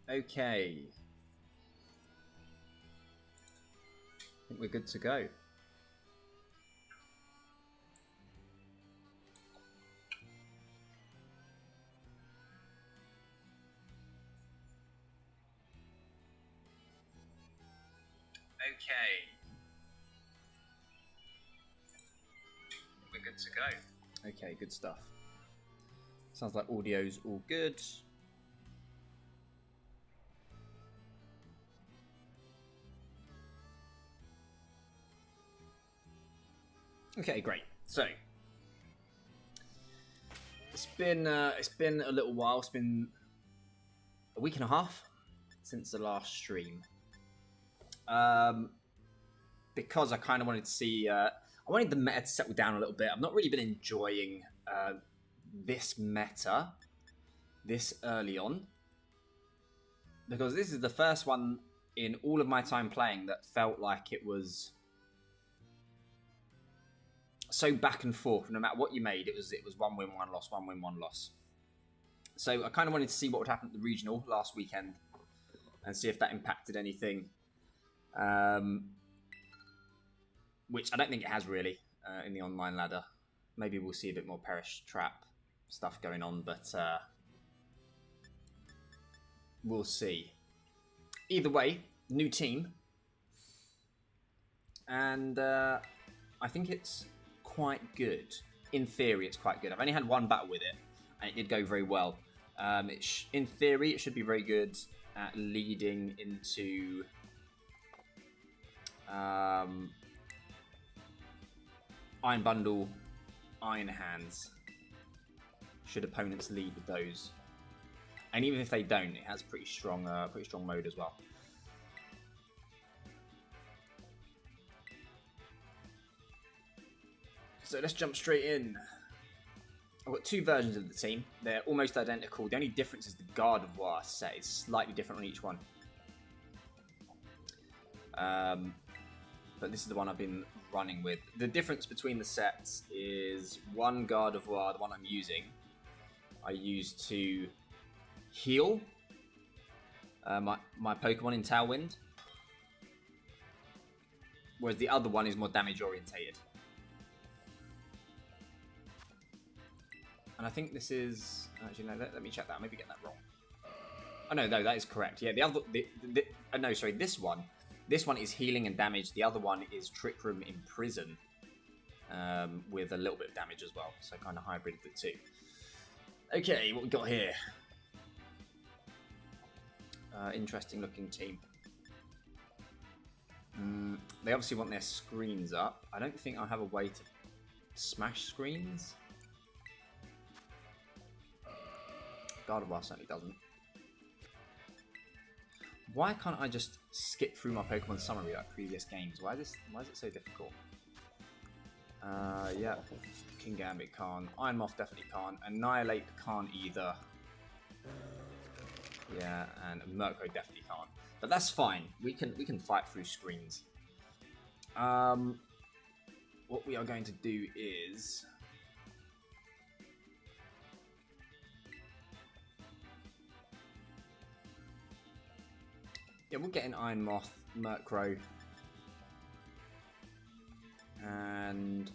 Okay. I think we're good to go. Okay. We're good to go. Okay, good stuff. Sounds like audio's all good. Okay, great. So it's been a little while. It's been a week and a half since the last stream. Because I kind of wanted to see. I wanted the meta to settle down a little bit. I've not really been enjoying this meta this early on, because this is the first one in all of my time playing that felt like it was so back and forth. No matter what you made, it was 1 win, 1 loss, 1 win, 1 loss. So I kind of wanted to see what would happen at the regional last weekend and see if that impacted anything. Which I don't think it has really in the online ladder. Maybe we'll see a bit more Perish Trap stuff going on, but we'll see. Either way, new team. And I think it's quite good. In theory, it's quite good. I've only had one battle with it, and it did go very well. In theory, it should be very good at leading into... Iron Bundle, Iron Hands. Should opponents lead with those? And even if they don't, it has pretty strong mode as well. So let's jump straight in. I've got two versions of the team. They're almost identical. The only difference is the Gardevoir set is slightly different on each one. But this is the one I've been running with. The difference between the sets is one Gardevoir, the one I'm using, I use to heal my Pokemon in Tailwind, whereas the other one is more damage orientated. And I think this is... Actually, no, let me check that. I maybe get that wrong. Oh, no, that is correct. Yeah, the other... no, sorry, this one. This one is healing and damage. The other one is Trick Room Imprison with a little bit of damage as well. So kind of hybrid of the two. Okay, what we got here? Interesting looking team. They obviously want their screens up. I don't think I have a way to smash screens. Gardevoir certainly doesn't. Why can't I just skip through my Pokemon summary like previous games? Why is it so difficult? Yeah, King Gambit can't. Iron Moth definitely can't. Annihilate can't either. Yeah, and Murkrow definitely can't. But that's fine. We can fight through screens. What we are going to do is... Yeah, we'll get an Iron Moth, Murkrow, and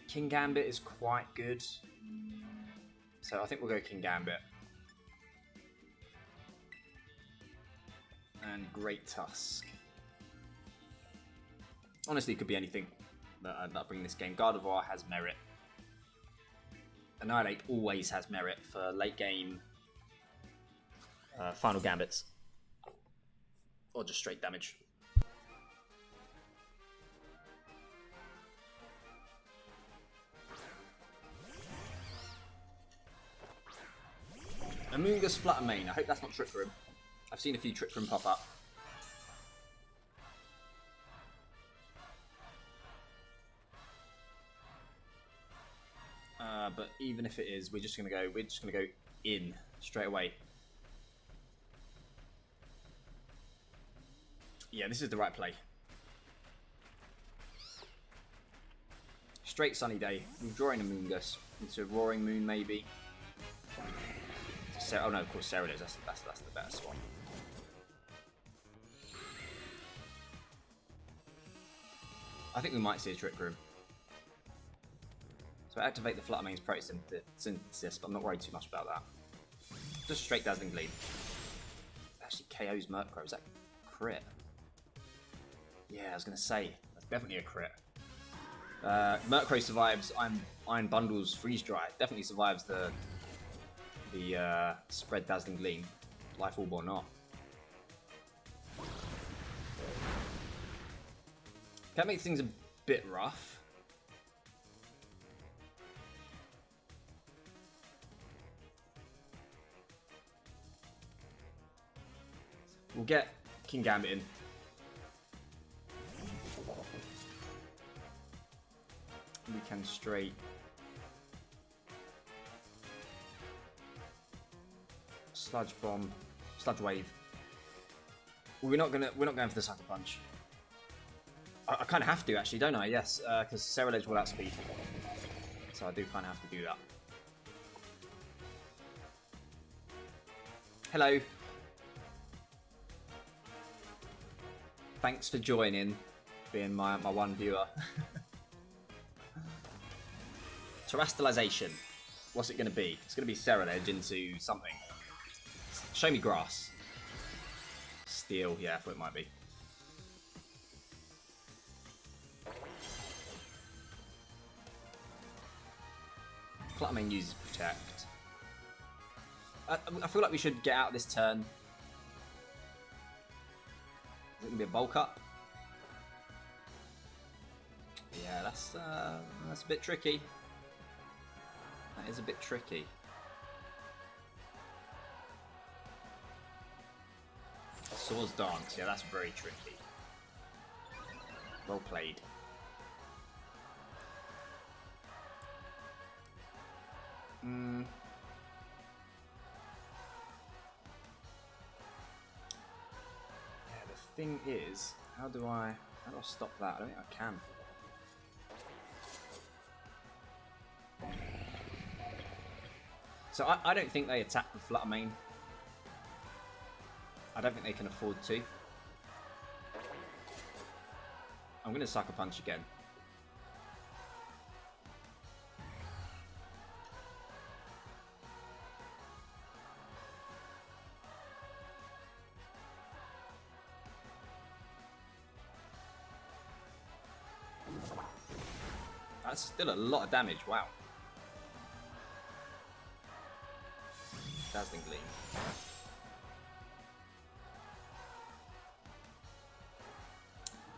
King Gambit is quite good, so I think we'll go King Gambit. And Great Tusk. Honestly, it could be anything that bring this game. Gardevoir has merit. Annihilate always has merit for late game final gambits. Or just straight damage. Amoonguss Fluttermane. I hope that's not Trick Room. I've seen a few Trick Room pop up. But even if it is, we're just gonna go in straight away. Yeah, this is the right play. Straight sunny day. We're drawing a Amoonguss into a Roaring Moon maybe. Oh no, of course Scarlet is. That's the better swap. I think we might see a Trick Room. So activate the Flutter Mane's Photosynthesis, but I'm not worried too much about that. Just straight Dazzling Gleam. Actually KO's Murkrow. Is that crit? Yeah, I was going to say. That's definitely a crit. Murkrow survives Iron Bundle's Freeze Dry. Definitely survives the spread Dazzling Gleam. Life Orb or not. That makes things a bit rough. We'll get King Gambit in. We can straight Sludge Bomb, Sludge Wave. We're not going for the Sucker Punch. I kind of have to actually, don't I? Yes, because Ceruledge will outspeed. So I do kind of have to do that. Hello. Thanks for joining, being my one viewer. Terastallization. What's it going to be? It's going to be Ceruledge into something. Show me grass. Steel, yeah, I thought it might be. Fluttermane uses Protect. I feel like we should get out this turn. Is it going to be a Bulk Up? Yeah, that's a bit tricky. That is a bit tricky. Swords Dance, yeah, that's very tricky. Well played. Yeah, the thing is, how do I stop that? I don't think I can. So I don't think they attack with Fluttermane. I don't think they can afford to. I'm going to Sucker Punch again. That's still a lot of damage, wow. Dazzling Gleam.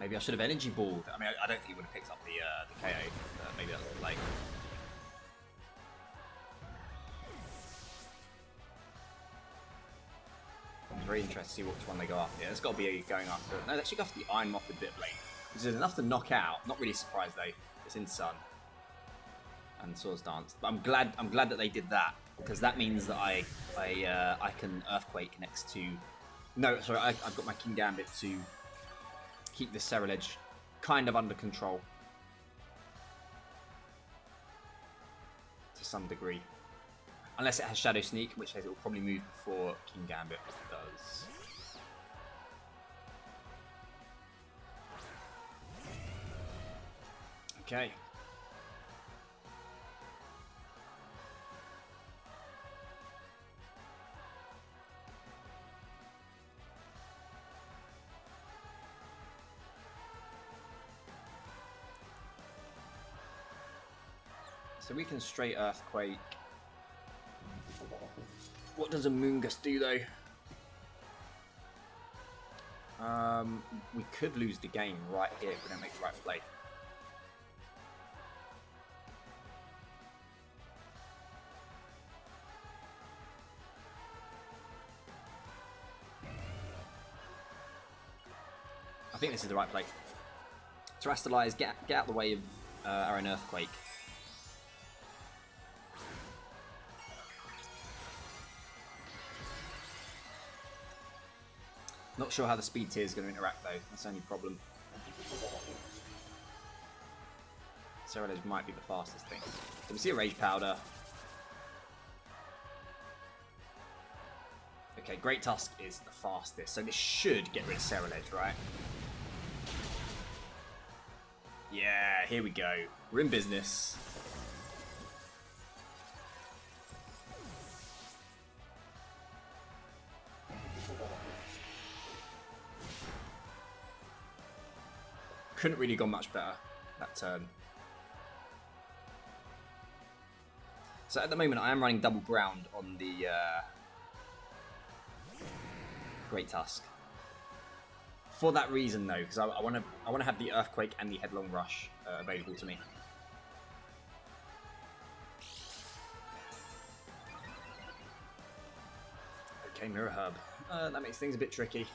Maybe I should have Energy Balled. I mean, I don't think he would have picked up the KO. Maybe that was late. I'm very interested to see which one they go after. Yeah, it's got to be going after. No, they should go after the Iron Moth with Bit Blade. Because there's enough to knock out. Not really surprised though. It's in Sun and Swords Dance. But I'm glad that they did that, because that means that I can Earthquake next to. No, sorry, I've got my King Gambit to keep this Ceruledge kind of under control to some degree, unless it has Shadow Sneak, in which case it will probably move before King Gambit does. Okay. So we can straight Earthquake. What does a Moongus do though? We could lose the game right here if we don't make the right play. I think this is the right play. Terastallize, get out the way of our own Earthquake. Not sure how the speed tier is going to interact though, that's the only problem. Ceruledge might be the fastest thing. So we see a Rage Powder. Okay, Great Tusk is the fastest, so this should get rid of Scarlet, right? Yeah, here we go. We're in business. Couldn't really gone much better that turn. So at the moment, I am running double ground on the Great Tusk. For that reason, though, because I want to have the Earthquake and the Headlong Rush available to me. Okay, Mirror Herb. That makes things a bit tricky.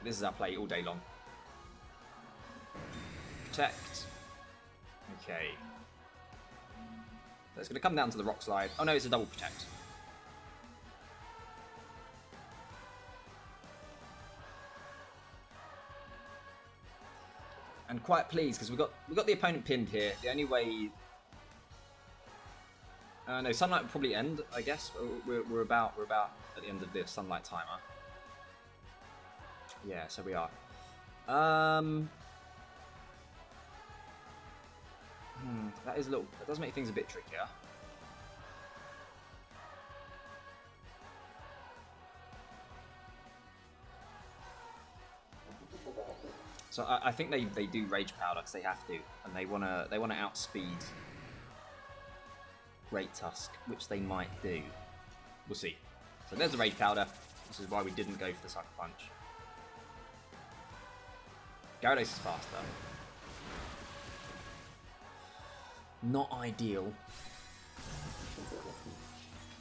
This is our play all day long. Protect. Okay. So it's going to come down to the Rock Slide. Oh no, it's a double protect. And quite pleased because we got the opponent pinned here. The only way. No, Sunlight will probably end. I guess we're about at the end of the Sunlight timer. Yeah, so we are. That is a little. That does make things a bit trickier. So I think they do Rage Powder because they have to, and they wanna outspeed Great Tusk, which they might do. We'll see. So there's the Rage Powder. This is why we didn't go for the Sucker Punch. Gyarados is faster. Not ideal.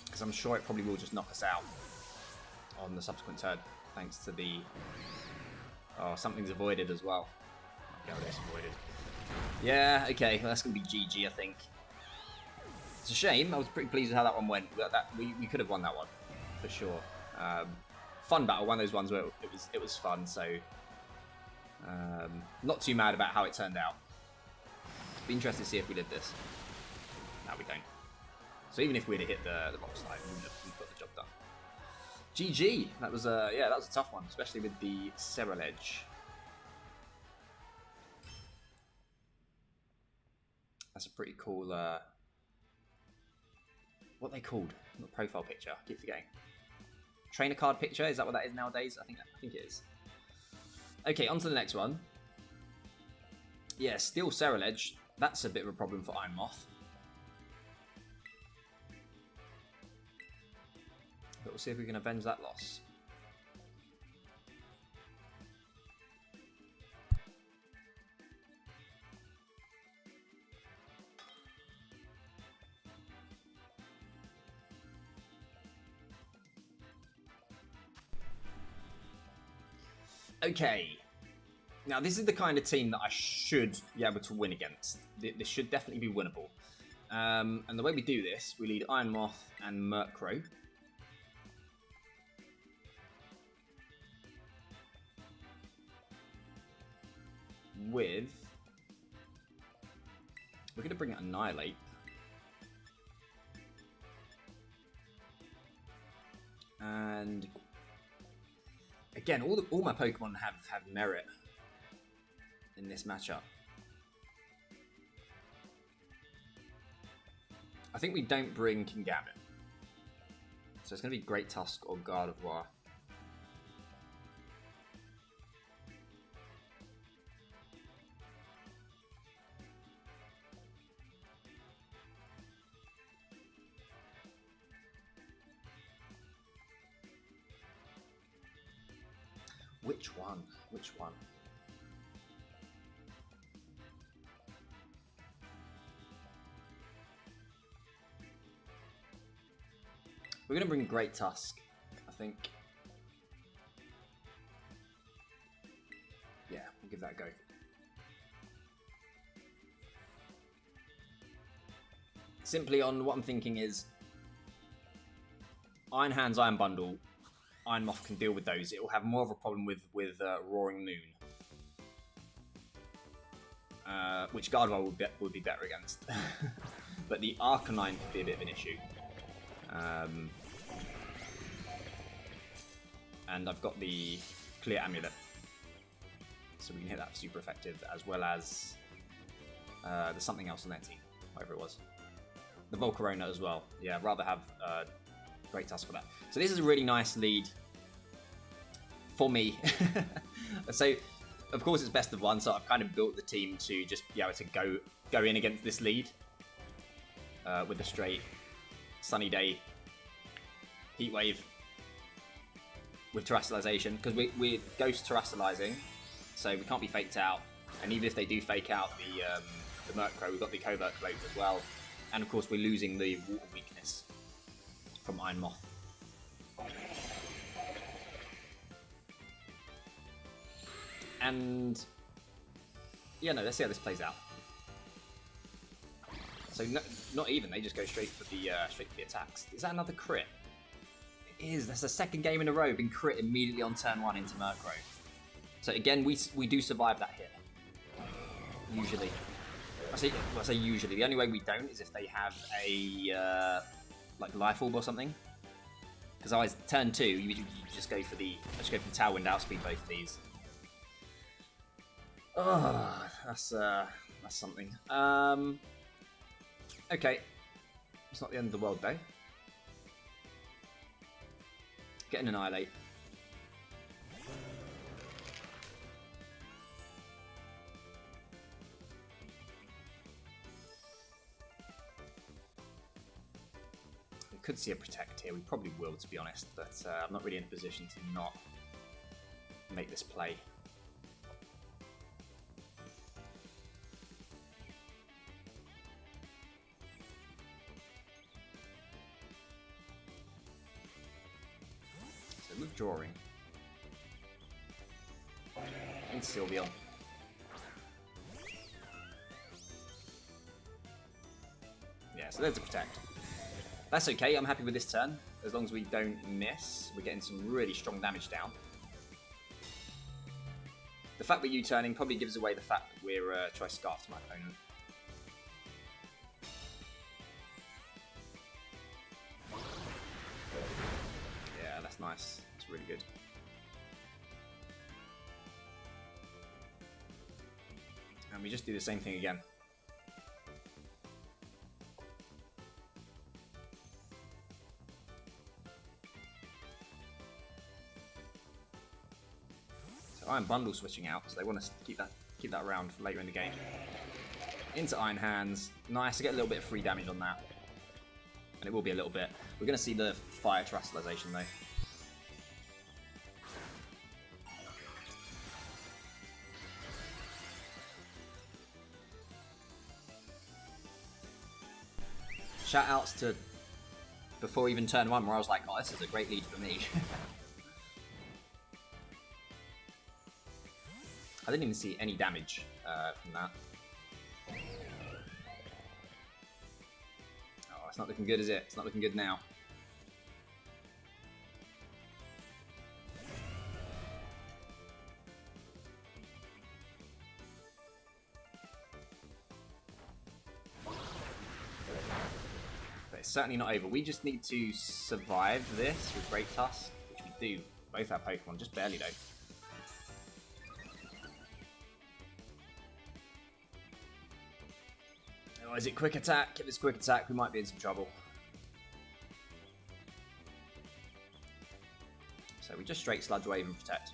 Because I'm sure it probably will just knock us out on the subsequent turn, thanks to the... Oh, something's avoided as well. Gyarados avoided. Yeah, okay, well, that's going to be GG, I think. It's a shame. I was pretty pleased with how that one went. We could have won that one, for sure. Fun battle, one of those ones where it was fun, so... not too mad about how it turned out. Be interested to see if we did this. No, we don't. So even if we'd have hit the Rock Slide, we've got the job done. GG. That was yeah, that was a tough one, especially with the Scarlet. That's a pretty cool. What they called? The profile picture. I keep forgetting. Trainer card picture. Is that what that is nowadays? I think it is. Okay, on to the next one. Yeah, Steel Scarlet. That's a bit of a problem for Iron Moth. But we'll see if we can avenge that loss. Okay. Now, this is the kind of team that I should be able to win against. This should definitely be winnable. And the way we do this, we lead Iron Moth and Murkrow. We're going to bring out Annihilate. And again, all my Pokemon have merit in this matchup. I think we don't bring Kingambit. So it's going to be Great Tusk or Gardevoir. Which one? Which one? We're going to bring Great Tusk, I think. Yeah, we'll give that a go. Simply on what I'm thinking is Iron Hands, Iron Bundle. Iron Moth can deal with those. It will have more of a problem with Roaring Moon. which Gardevoir would be better against. But the Arcanine could be a bit of an issue. And I've got the Clear Amulet, so we can hit that super effective, as well as there's something else on their team, whatever it was. The Volcarona as well. Yeah, I'd rather have Great Tusk for that. So this is a really nice lead for me. So, of course, it's best of one, so I've kind of built the team to just be able to go in against this lead with a straight sunny day heat wave with terrestrialization, because we're ghost terrestrializing, so we can't be faked out. And even if they do fake out the Murkrow, we've got the Covert Cloak as well. And of course, we're losing the water weakness from Iron Moth. And yeah, no, let's see how this plays out. So no, not even, they just go straight for the attacks. Is that another crit? It is. That's the second game in a row been crit immediately on turn 1 into Murkrow. So again, we do survive that hit. Usually. I say usually. The only way we don't is if they have a like Life Orb or something. Because otherwise, turn 2, you just go for the Tailwind outspeed both of these. Oh, that's something. Okay, it's not the end of the world though. Get an Annihilate. We could see a Protect here. We probably will, to be honest, but I'm not really in a position to not make this play. Withdrawing into Sylveon. Yeah, so there's a Protect. That's okay, I'm happy with this turn. As long as we don't miss, we're getting some really strong damage down. The fact we're U-turning probably gives away the fact that we're Tri-Scarf to my opponent. Yeah, that's nice. It's really good. And we just do the same thing again. So Iron Bundle switching out, so they want to keep that around for later in the game. Into Iron Hands. Nice to get a little bit of free damage on that. And it will be a little bit. We're going to see the Fire Terrestrialization though. Shout outs to before even turn 1 where I was like, oh, this is a great lead for me. I didn't even see any damage from that. Oh, it's not looking good, is it? It's not looking good now. Certainly not over. We just need to survive this with Great Tusk, which we do. Both our Pokemon, just barely though. Oh, is it Quick Attack? If it's Quick Attack, we might be in some trouble. So we just straight Sludge Wave and Protect.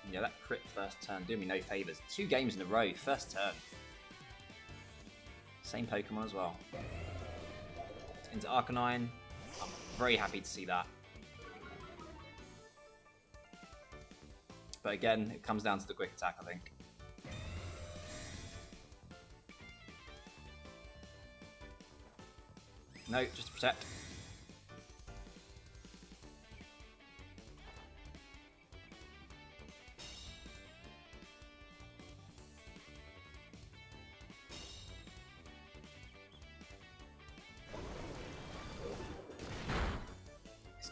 Yeah, that crit first turn doing me no favours. 2 games in a row, first turn. Same Pokemon as well. Into Arcanine. I'm very happy to see that. But again, it comes down to the Quick Attack, I think. No, just to Protect.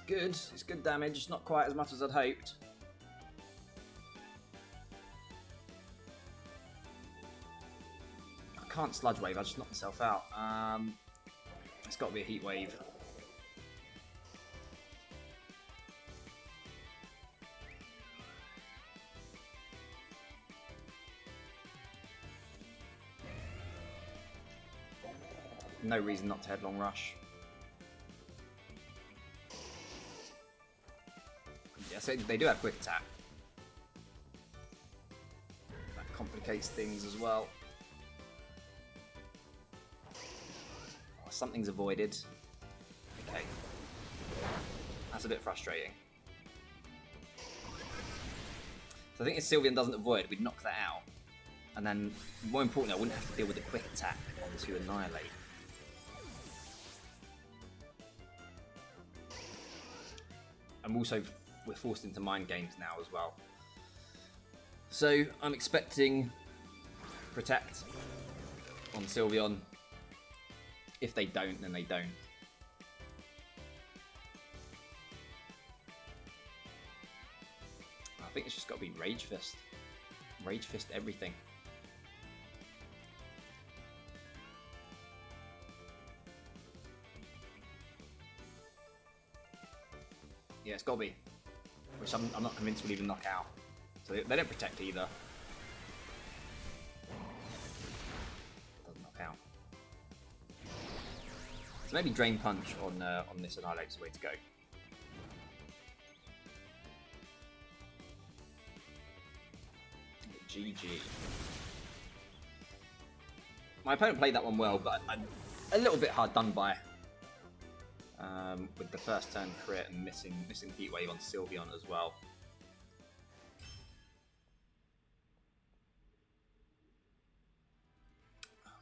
good. It's good damage. It's not quite as much as I'd hoped. I can't Sludge Wave. I just knocked myself out. It's got to be a Heat Wave. No reason not to Headlong Rush. Yeah, so they do have quick attack. That complicates things as well. Oh, something's avoided. Okay. That's a bit frustrating. So I think if Sylveon doesn't avoid, we'd knock that out. And then, more importantly, I wouldn't have to deal with the quick attack onto Annihilate. And also, we're forced into mind games now as well. So, I'm expecting Protect on Sylveon. If they don't, then they don't. I think it's just got to be Rage Fist. Rage Fist everything. Yeah, it's got to be. Which I'm not convinced will even knock out. So they don't Protect either. Doesn't knock out. So maybe Drain Punch on this Annihilate's the way to go. GG. My opponent played that one well, but I'm a little bit hard done by. With the first turn crit and missing Heat Wave on Sylveon as well.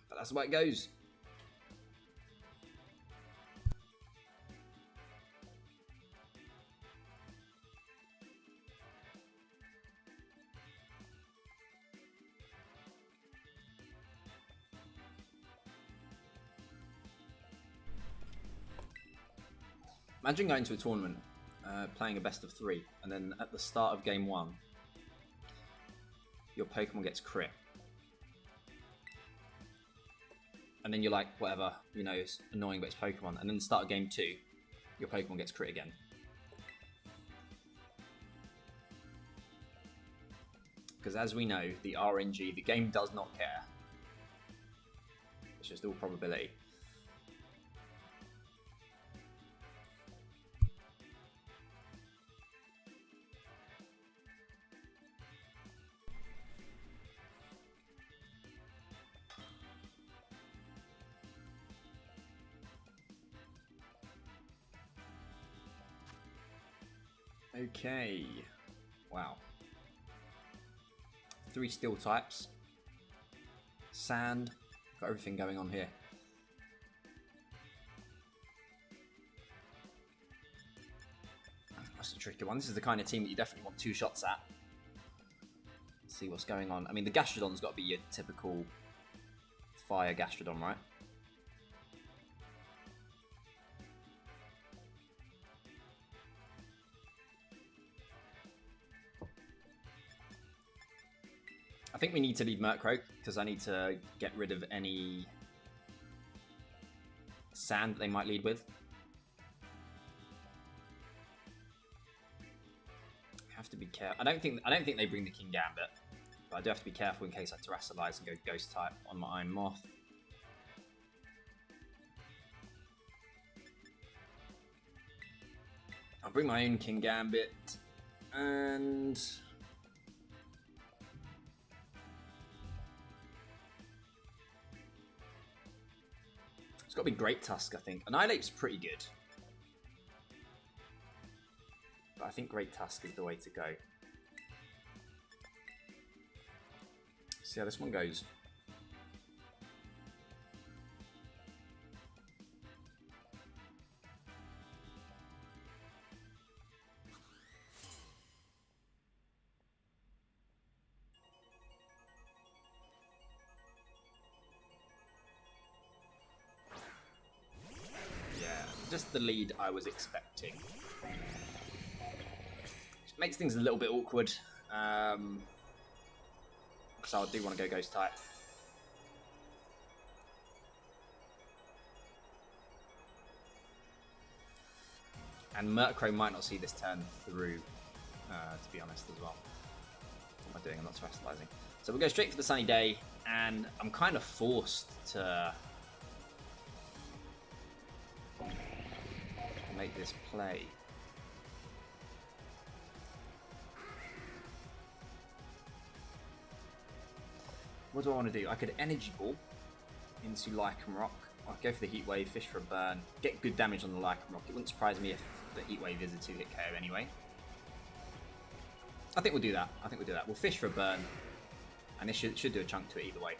But that's the way it goes. Imagine going to a tournament, playing a best of 3, and then at the start of game 1, your Pokemon gets crit. And then you're like, whatever, you know, it's annoying, but it's Pokemon. And then the start of game 2, your Pokemon gets crit again. Because as we know, the RNG, the game does not care. It's just all probability. Okay, wow. 3 steel types. Sand, got everything going on here. That's a tricky one. This is the kind of team that you definitely want 2 shots at. Let's see what's going on. I mean, the Gastrodon's got to be your typical fire Gastrodon, right? I think we need to leave Murkrow because I need to get rid of any sand that they might lead with. I have to be careful. I don't think they bring the King Gambit, but I do have to be careful in case I Terrasilize and go Ghost type on my Iron Moth. I'll bring my own King Gambit and it's got to be Great Tusk, I think. Annihilate's pretty good. But I think Great Tusk is the way to go. See how this one goes. Just the lead I was expecting. It makes things a little bit awkward. Because I do want to go Ghost type. And Murkrow might not see this turn through, to be honest, as well. What am I doing? I'm not terrestrializing. So we'll go straight for the Sunny Day, and I'm kind of forced to make this play. What do I want to do? I could Energy Ball into Lycanroc. I'll go for the Heat Wave, Fish for a burn, get good damage on the Lycanroc. It wouldn't surprise me if the Heat Wave is a 2-hit KO anyway. I think we'll do that. We'll Fish for a burn, and this should do a chunk to it either way.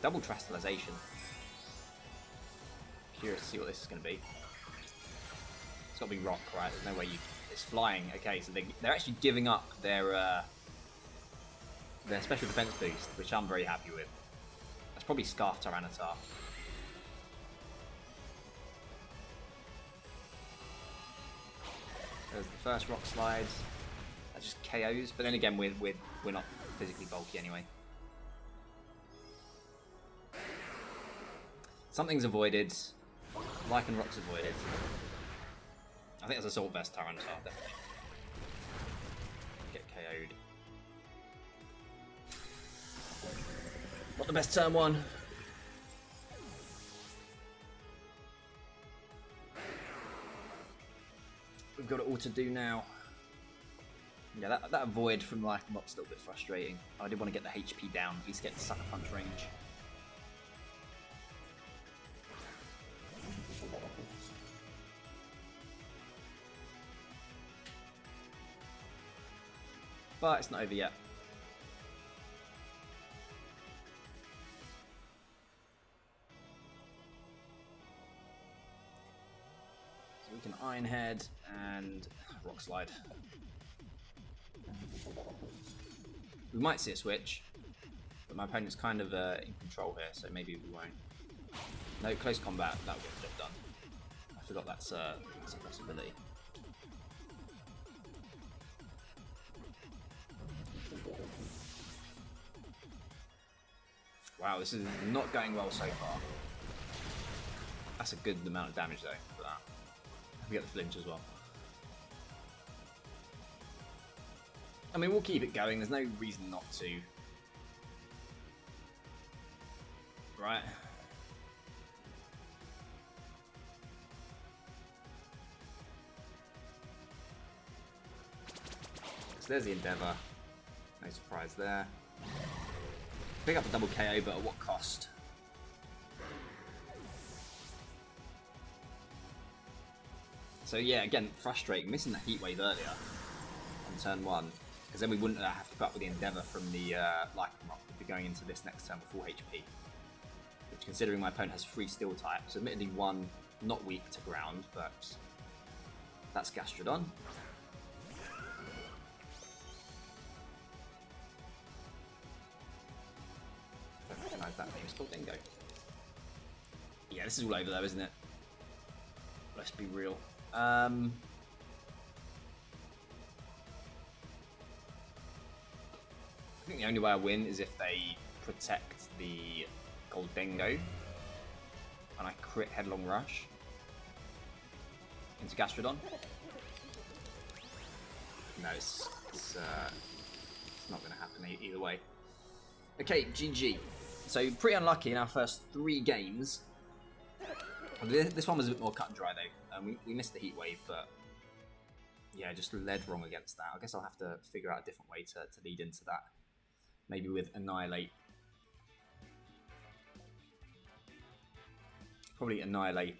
Double Terastallization. Curious to see what this is going to be. It's got to be rock, right? There's no way you... It's flying. Okay, so they're actually giving up their special defense boost, which I'm very happy with. That's probably Scarf Tyranitar. There's the first Rock Slide. That just KOs, but then again, we're not physically bulky anyway. Something's avoided. Lycanroc's avoided. I think it's Assault Vest Tyranitar, definitely. Get KO'd. Not the best turn one. We've got it all to do now. Yeah, that avoid from Lycanroc's a little bit frustrating. I did want to get the HP down, at least get the Sucker Punch range. But it's not over yet. So we can Iron Head and Rock Slide. We might see a switch, but my opponent's kind of in control here, so maybe we won't. No, close combat, that would get the job done. I forgot that's a possibility. Wow, this is not going well so far. That's a good amount of damage though for that. We get the flinch as well. I mean, we'll keep it going. There's no reason not to. Right. So there's the Endeavour. No surprise there. Pick up a double KO, but at what cost? So yeah, again, frustrating. Missing the Heat Wave earlier on turn 1, because then we wouldn't have to put up with the Endeavour from the Lycanroc. We'd be going into this next turn with full HP. Which, considering my opponent has 3 Steel types, admittedly 1 not weak to ground, but that's Gastrodon. That name is called Dingo. Yeah, this is all over though, isn't it? Let's be real. I think the only way I win is if they protect the Gold Dingo and I crit Headlong Rush into Gastrodon. No, it's not going to happen either way. Okay, GG. So pretty unlucky in our first 3 games. This one was a bit more cut and dry though. We missed the Heat Wave, but yeah, just led wrong against that. I guess I'll have to figure out a different way to lead into that. Maybe with Annihilate. Probably Annihilate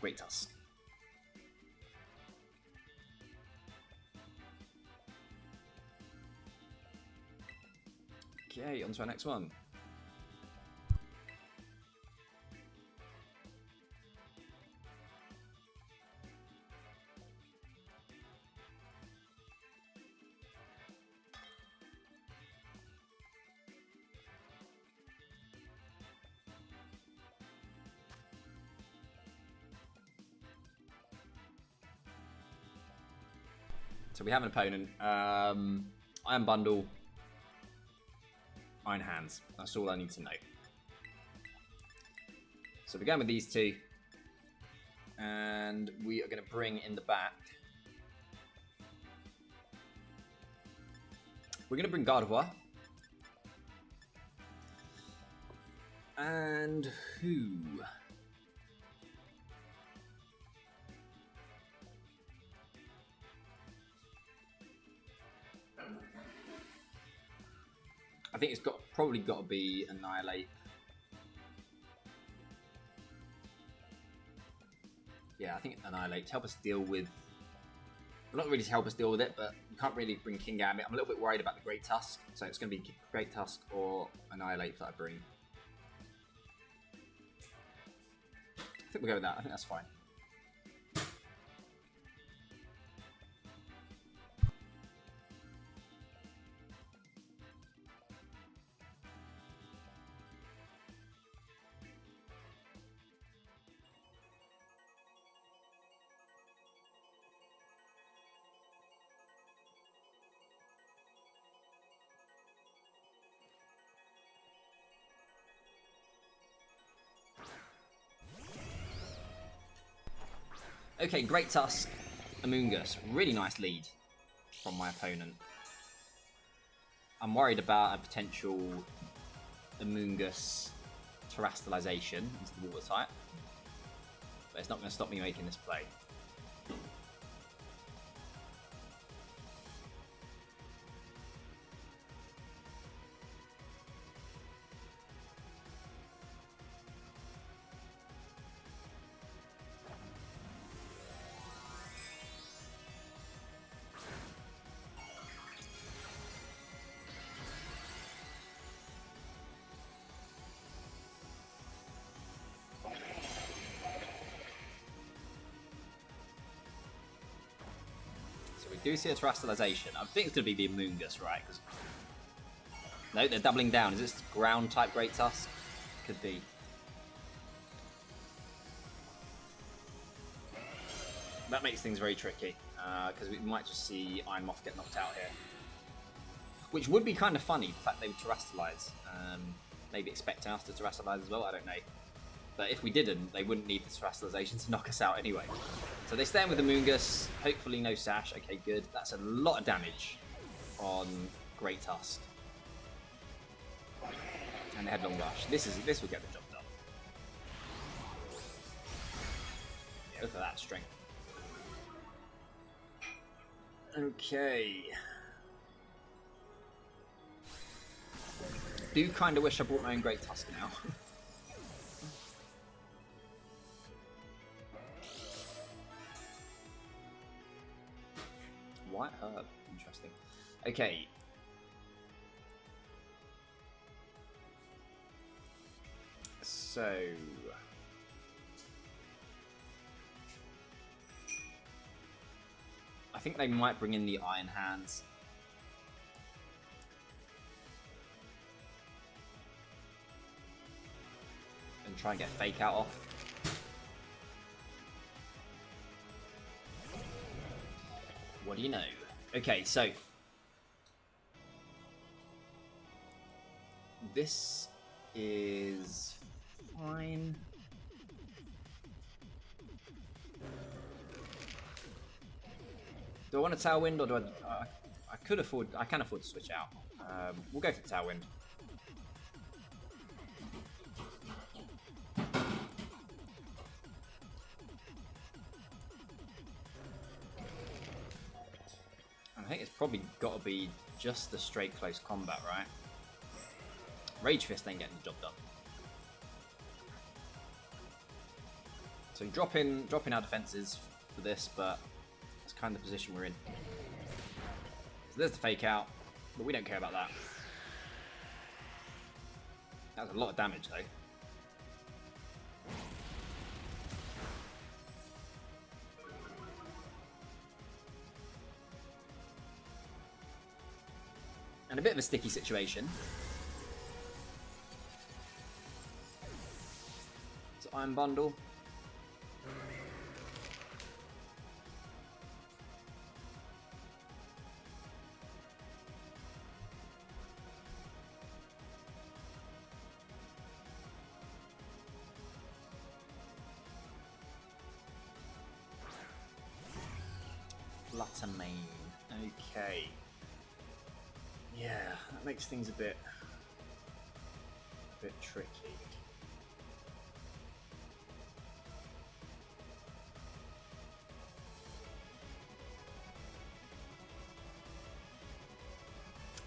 Great Tusk. Okay, on to our next one. So we have an opponent. Iron Bundle. Iron Hands. That's all I need to know. So we're going with these two. And we are going to bring in the back. We're going to bring Gardevoir. And who? I think it's probably got to be Annihilate. Yeah, I think Annihilate to help us deal with. Well, not really to help us deal with it, but we can't really bring King Gambit. I'm a little bit worried about the Great Tusk, so it's going to be Great Tusk or Annihilate that I bring. I think we'll go with that. I think that's fine. Okay, Great Tusk, Amoonguss. Really nice lead from my opponent. I'm worried about a potential Amoonguss Terastallization into the water type. But it's not going to stop me making this play. Do see a Terastallization. I think it's going to be the Amoonguss, right? Cause... No, they're doubling down. Is this ground type Great Tusk? Could be. That makes things very tricky because we might just see Iron Moth get knocked out here, which would be kind of funny. The fact they would Terastallize. Maybe expecting us to Terastallize as well. I don't know. But if we didn't, they wouldn't need the Terastallization to knock us out anyway. So they stay in with the Amoonguss. Hopefully no Sash. Okay, good. That's a lot of damage on Great Tusk. And the Headlong Rush. This will get the job done. Yeah, look at that strength. Okay. Do kind of wish I brought my own Great Tusk now. White Herb, interesting. Okay. So... I think they might bring in the Iron Hands. And try and get Fake Out off. What do you know? Okay, so this is fine. Do I want a Tailwind or do I can afford to switch out. We'll go for the Tailwind. I think it's probably got to be just the straight close combat, right? Rage Fist ain't getting the job done. So dropping our defenses for this, but that's kind of the position we're in. So there's the Fake Out, but we don't care about that. That's a lot of damage though. And a bit of a sticky situation. So Iron Bundle. Fluttermane. Okay. Yeah, that makes things a bit tricky.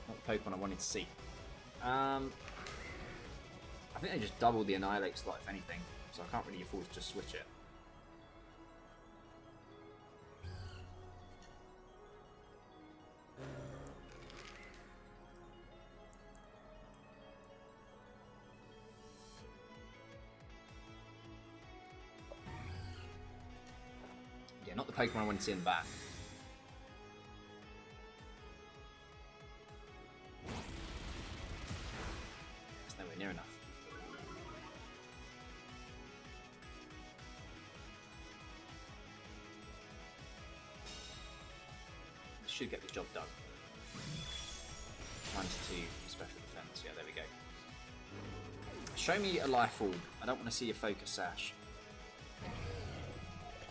Not the Pokemon I wanted to see. I think they just doubled the Annihilate slot, if anything, so I can't really afford to just switch it. Yeah, not the Pokemon I wanted to see in the back. That's nowhere near enough. Should get the job done. -2 special defense. Yeah, there we go. Show me a life orb. I don't want to see a focus sash.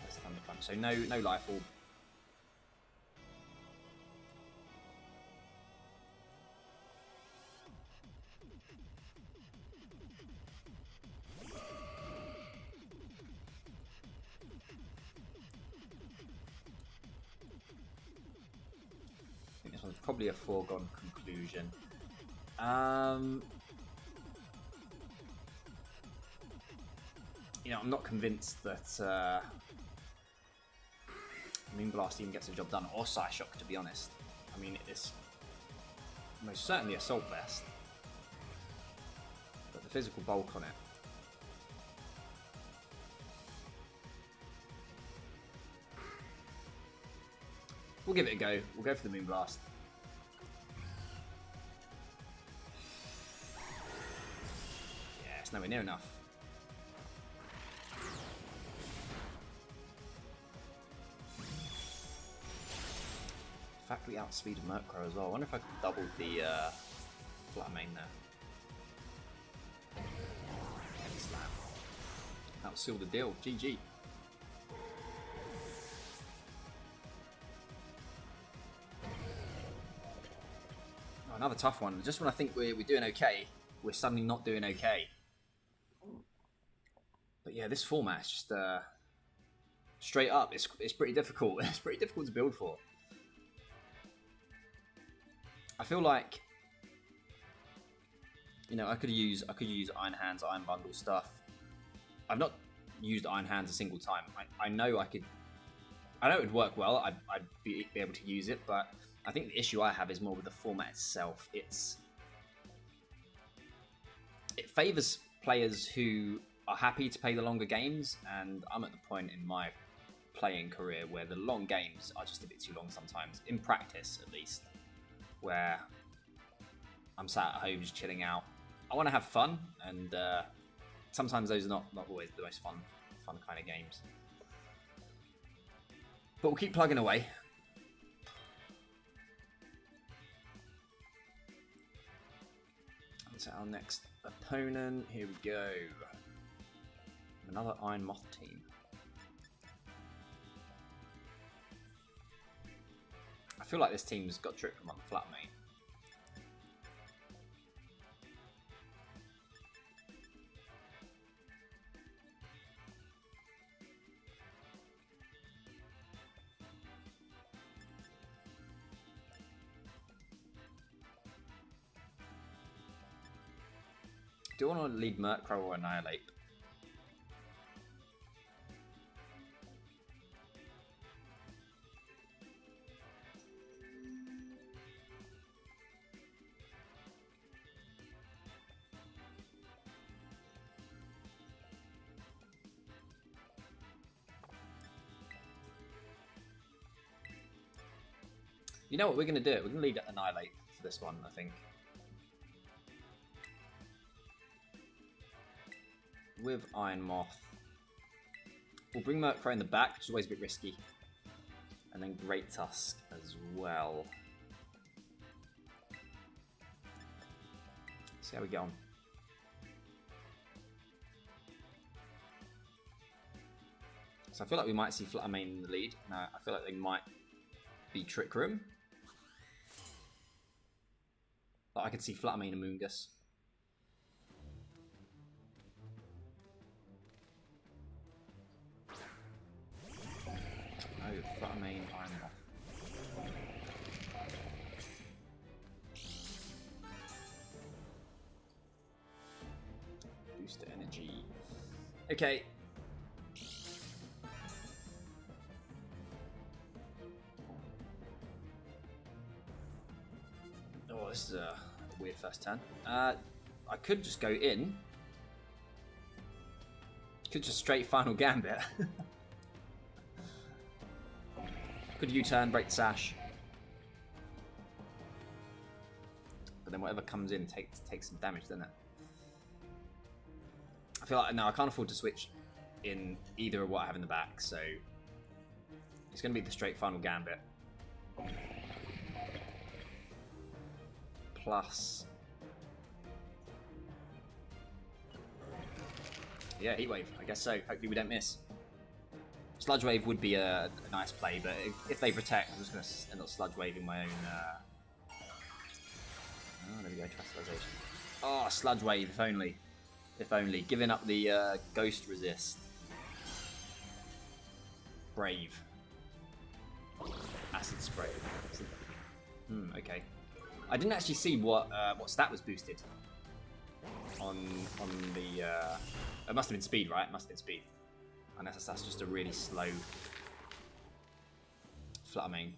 That's Thunder Punch. So no life orb. This one's probably a foregone conclusion. You know, I'm not convinced that Moonblast even gets the job done, or Psyshock, to be honest. I mean, it's most certainly Assault Vest, but the physical bulk on it. We'll give it a go. We'll go for the Moonblast. Yeah, it's nowhere near enough. In fact, we outspeeded Murkrow as well. I wonder if I could double the Fluttermane there. Heavy Slam. That'll seal the deal. GG. Oh, another tough one. Just when I think we're doing okay, we're suddenly not doing okay. But yeah, this format is just straight up. It's pretty difficult. It's pretty difficult to build for. I feel like, you know, I could use Iron Hands, Iron Bundle stuff. I've not used Iron Hands a single time. I know I could. I know it would work well. I'd be able to use it, but I think the issue I have is more with the format itself. It favors players who are happy to play the longer games, and I'm at the point in my playing career where the long games are just a bit too long sometimes, in practice at least, where I'm sat at home just chilling out. I want to have fun, and sometimes those are not always the most fun kind of games. But we'll keep plugging away. That's our next opponent. Here we go. Another Iron Moth team. I feel like this team's got Trick Room on the Fluttermane. Do I want to lead Murkrow or Annihilate? You know what, we're going to do it. We're going to lead Annihilate for this one, I think. With Iron Moth. We'll bring Murkrow in the back, which is always a bit risky. And then Great Tusk as well. See how we get on. So I feel like we might see Fluttermane in the lead. No, I feel like they might be Trick Room. But I could see Fluttermane and Moongus. No, Fluttermane, Iron Moth. Booster energy. Okay. Oh, this is a weird first turn. I could just go in. Could just straight Final Gambit. Could U-turn, break the sash. But then whatever comes in takes some damage, doesn't it? I feel like, no, I can't afford to switch in either of what I have in the back, so it's going to be the straight Final Gambit. Plus... yeah, Heat Wave, I guess so. Hopefully we don't miss. Sludge Wave would be a nice play, but if they protect, I'm just going to end up Sludge Waving my own... oh, there we go, Terastallization. Oh, Sludge Wave, if only. If only. Giving up the Ghost Resist. Brave. Acid Spray. Okay. I didn't actually see what stat was boosted on the... it must have been speed, right? It must have been speed. Unless that's just a really slow Fluttermane.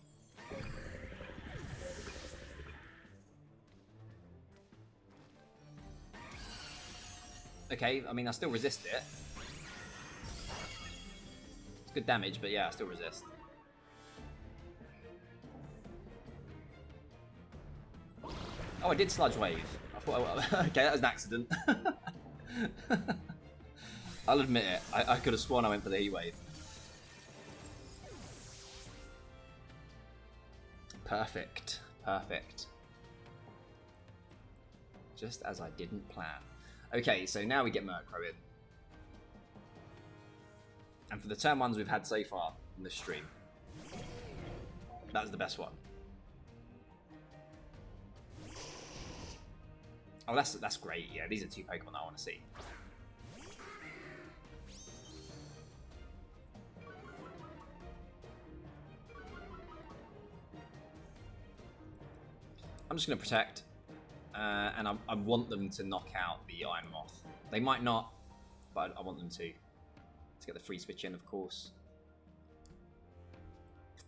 Okay, I mean, I still resist it. It's good damage, but yeah, I still resist. Oh, I did Sludge Wave. I thought, okay, that was an accident. I'll admit it. I could have sworn I went for the Heat Wave. Perfect. Perfect. Just as I didn't plan. Okay, so now we get Murkrow in. And for the turn ones we've had so far in this stream, that's the best one. Oh, that's great. Yeah, these are two Pokemon I want to see. I'm just going to protect, and I want them to knock out the Iron Moth. They might not, but I want them to. To get the free switch in, of course.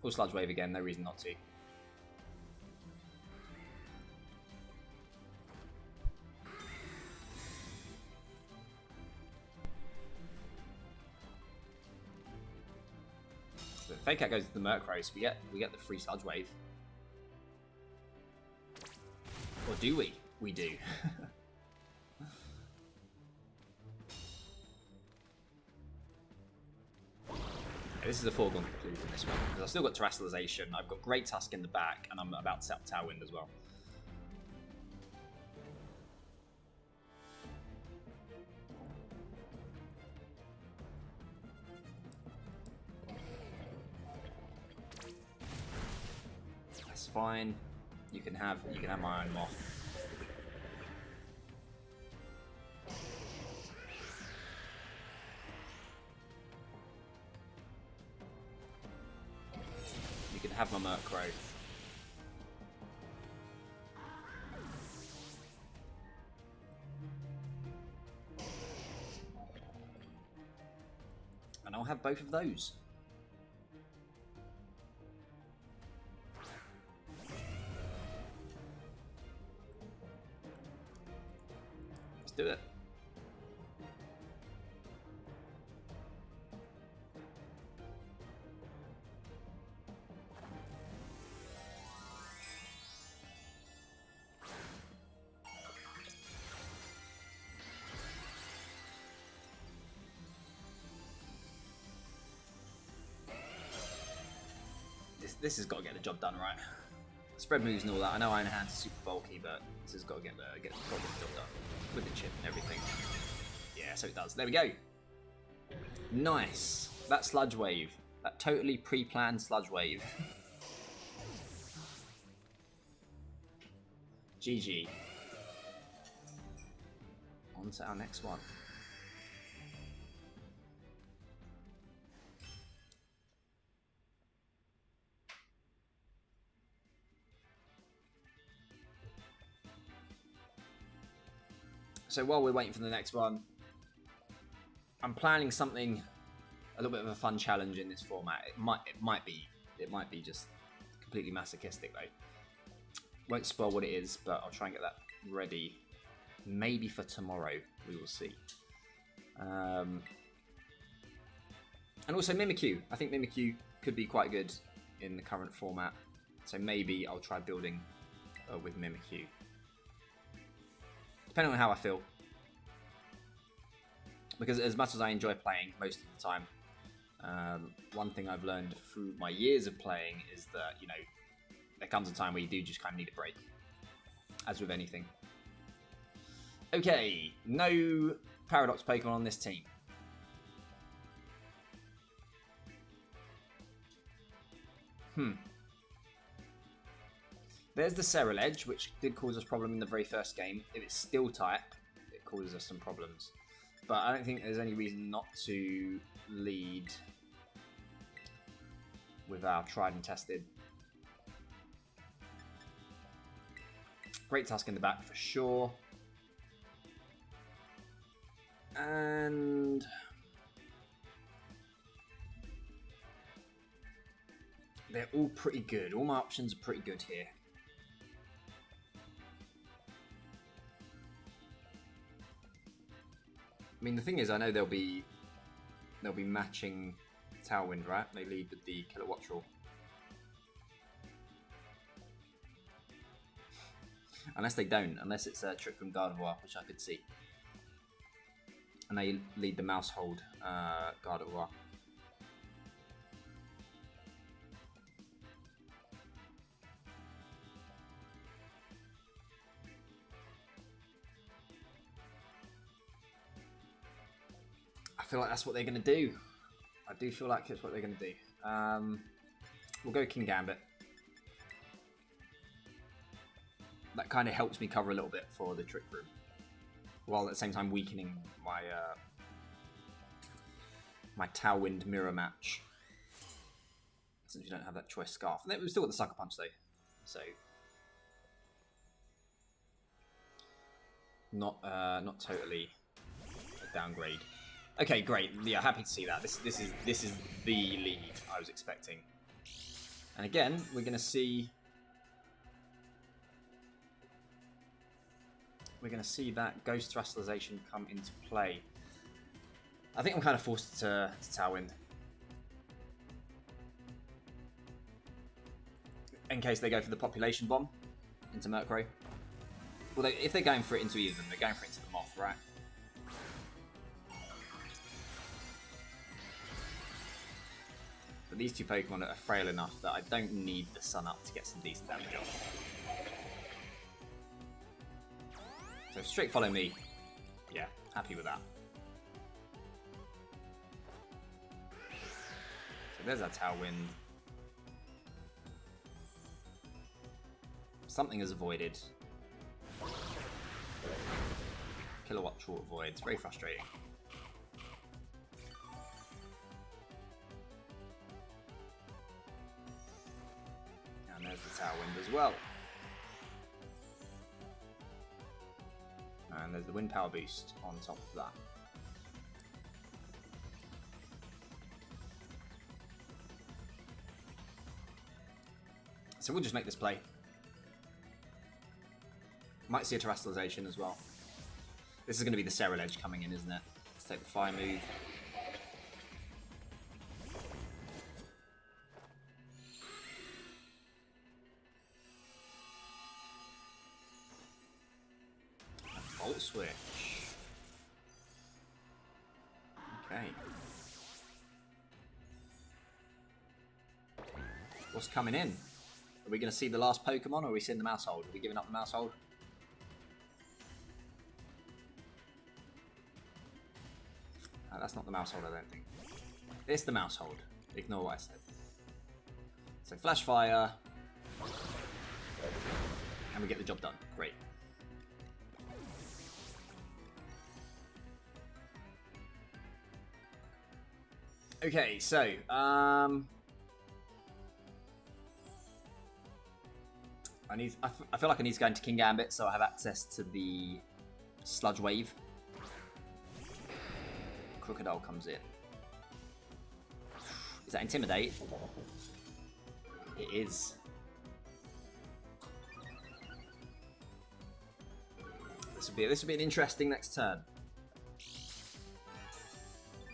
Or Sludge Wave again, no reason not to. So Fake Out goes to the Murkrow, so we get the free Sludge Wave. Or do we? We do. This is a foregone conclusion, this one, because I've still got Terastallization, I've got Great Tusk in the back, and I'm about to set up Tailwind as well. That's fine. You can have my Iron Moth. Have my Murkrow. And I'll have both of those. Let's do it. This has got to get the job done, right? Spread moves and all that. I know Iron Hands are super bulky, but this has got to get the job done with the chip and everything. Yeah, so it does. There we go. Nice. That Sludge Wave. That totally pre-planned Sludge Wave. GG. On to our next one. So while we're waiting for the next one, I'm planning something a little bit of a fun challenge in this format. It might be just completely masochistic though. Won't spoil what it is, but I'll try and get that ready. Maybe for tomorrow, we will see. And also Mimikyu. I think Mimikyu could be quite good in the current format. So maybe I'll try building with Mimikyu. Depending on how I feel. Because as much as I enjoy playing most of the time, one thing I've learned through my years of playing is that, you know, there comes a time where you do just kind of need a break. As with anything. Okay, no Paradox Pokemon on this team. There's the Scarlet, which did cause us problem in the very first game. If it's Steel type, it causes us some problems. But I don't think there's any reason not to lead with our tried and tested. Great Tusk in the back for sure. And they're all pretty good. All my options are pretty good here. I mean, the thing is, I know they'll be matching Tailwind, right? They lead with the Kilowattrel. Unless they don't, unless it's a Trick Room Gardevoir, which I could see. And they lead the Mousehold Gardevoir. I feel like that's what they're going to do. I do feel like it's what they're going to do. We'll go King Gambit. That kind of helps me cover a little bit for the Trick Room, while at the same time weakening my my Tailwind mirror match. Since you don't have that choice scarf, and then we've still got the Sucker Punch though, so not totally a downgrade. Okay, great. Yeah, happy to see that. This is the lead I was expecting. And again, we're going to see that Ghost Thrustalization come into play. I think I'm kind of forced to Tailwind. In case they go for the Population Bomb into Murkrow. Well, if they're going for it into either of them, they're going for it into the Moth, right? But these two Pokemon are frail enough that I don't need the Sun Up to get some decent damage off. So strict follow me. Yeah, happy with that. So there's our Tailwind. Something is avoided. Kilowattrel avoids. Very frustrating. And there's the Tailwind as well. And there's the Wind Power boost on top of that. So we'll just make this play. Might see a Terrestrialization as well. This is going to be the Scarlet coming in, isn't it? Let's take the Fire move. Volt Switch. Okay. What's coming in? Are we going to see the last Pokemon, or are we seeing the Mousehold? Are we giving up the Mousehold? That's not the Mousehold, I don't think. It's the Mousehold. Ignore what I said. So Flash Fire. And we get the job done. Great. Okay, so I feel like I need to go into King Gambit so I have access to the Sludge Wave. Crocodile comes in. Is that Intimidate? It is. This will be an interesting next turn.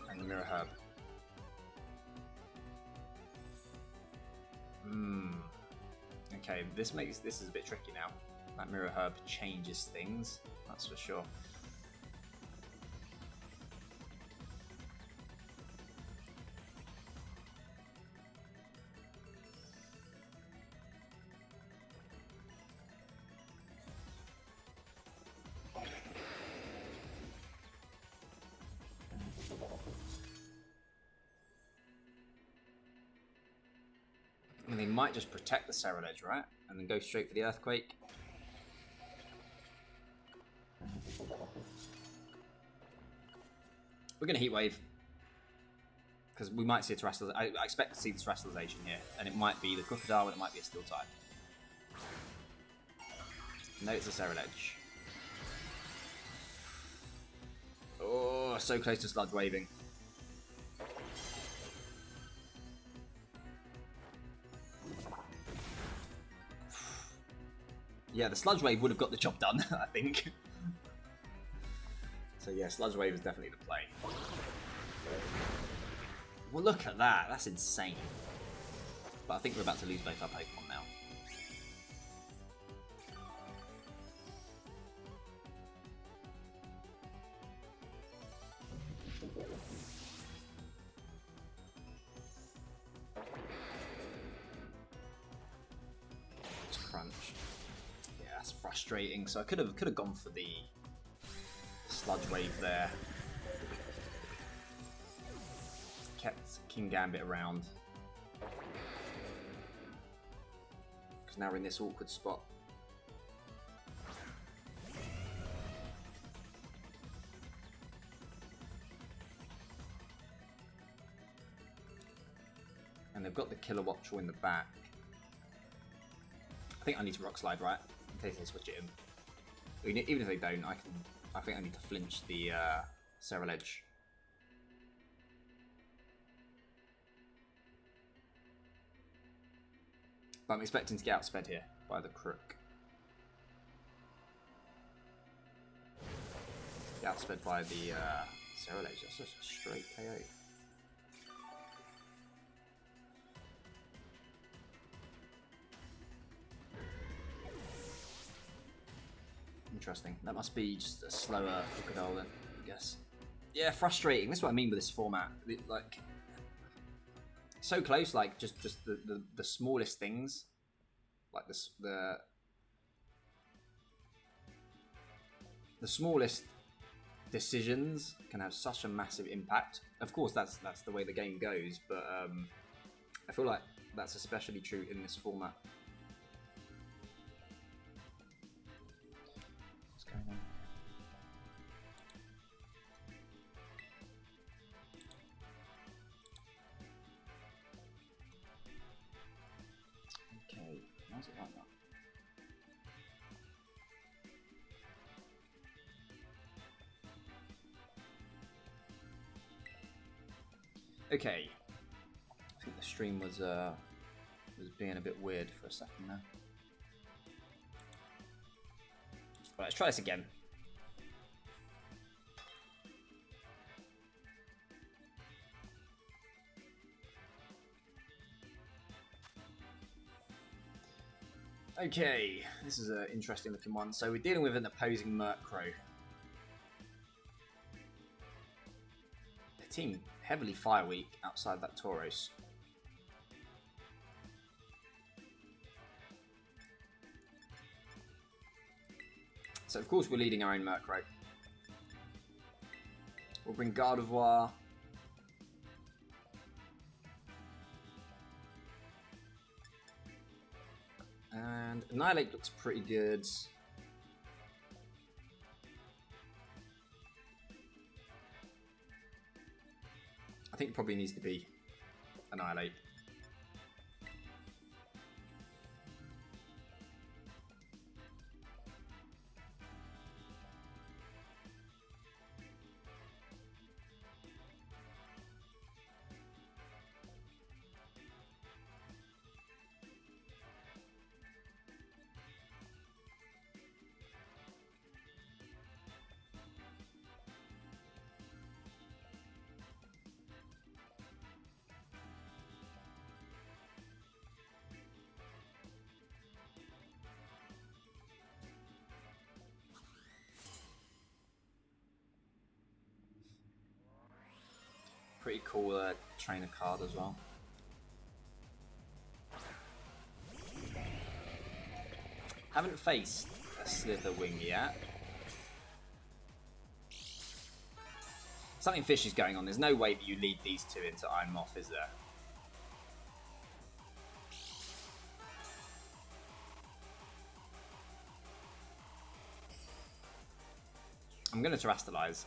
And Mirror Herb. Okay, this is a bit tricky now. That Mirror Herb changes things, that's for sure. I mean, they might just protect the Scarlet, right? And then go straight for the Earthquake. We're going to Heat Wave. Because we might see a Terrestrialization. I expect to see the Terrestrialization here. And it might be the Crocodile and it might be a Steel type. No, it's a Scarlet. Oh, so close to Sludge Waving. Yeah, the Sludge Wave would have got the job done, I think. So yeah, Sludge Wave is definitely the play. Well, look at that. That's insane. But I think we're about to lose both our Pokemon now. It's crunch. Yeah, that's frustrating. So I could have gone for the Sludge Wave there. Kept King Gambit around. Because now we're in this awkward spot. And they've got the Killer Watcher in the back. I think I need to Rock Slide, right? In case they switch it in. Even if they don't, I think I need to flinch the Serral Edge. But I'm expecting to get outsped here by the Crook. Get outsped by the Serral Edge. That's just a straight KO. Interesting. That must be just a slower Crocodile then, I guess. Yeah, frustrating. That's what I mean with this format. Like, so close. Like, just the smallest things, like the smallest decisions can have such a massive impact. Of course, that's the way the game goes. But I feel like that's especially true in this format. Okay, how's it like that? Okay, I think the stream was being a bit weird for a second there. Right, let's try this again. Okay, this is an interesting looking one. So we're dealing with an opposing Murkrow. The team heavily Fire Weak outside that Tauros. So of course we're leading our own Murkrow. We'll bring Gardevoir. And And Annihilate looks pretty good. I think it probably needs to be Annihilate. Pretty cool trainer card as well. Haven't faced a Slitherwing yet. Something fishy is going on. There's no way that you lead these two into Iron Moth, is there? I'm going to Terastallize.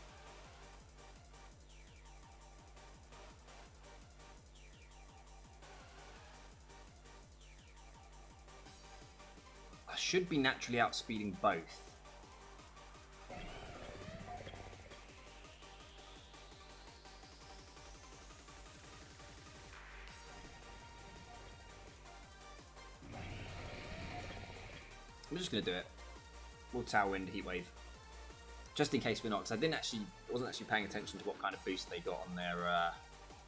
I should be naturally outspeeding both. I'm just going to do it. We'll Tailwind, Heat Wave. Just in case we're not, because I wasn't actually paying attention to what kind of boost they got on their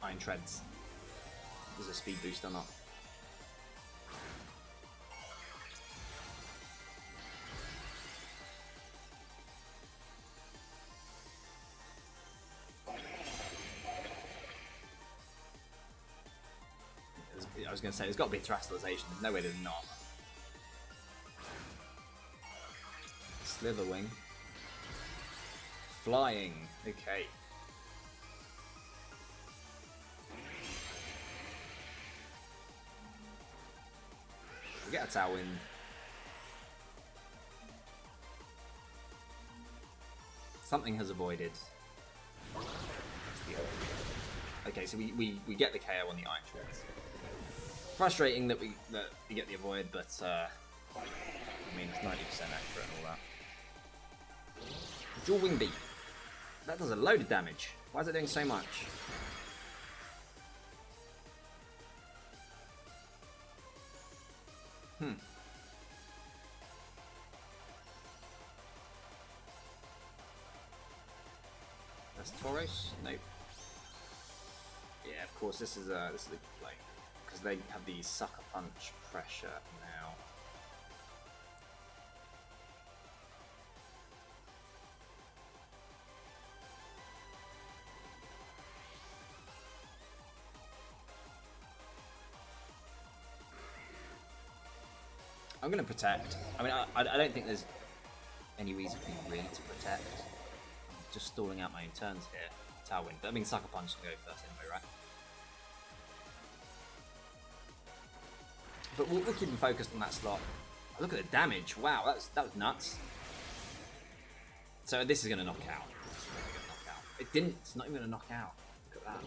Iron Treads. Is a speed boost or not? I was going to say, there's got to be a Terastallization. There's no way there's not. Slitherwing. Flying. Okay. We get a Tailwind. Something has avoided. Okay, so we get the KO on the Iron Treads. Frustrating that we get the avoid, but I mean it's 90% accurate and all that. Dual Wing Beat. That does a load of damage. Why is it doing so much? That's Tauros? Nope. Yeah, of course this is a good play. Because they have the Sucker Punch pressure now. I'm going to protect. I mean, I don't think there's any reason for me really to protect. I'm just stalling out my own turns here. Tailwind. But I mean, Sucker Punch can go first anyway, right? But we'll keep him focused on that slot. Oh, look at the damage. Wow, that was nuts. So this is going to knock out. It didn't. It's not even going to knock out. Look at that.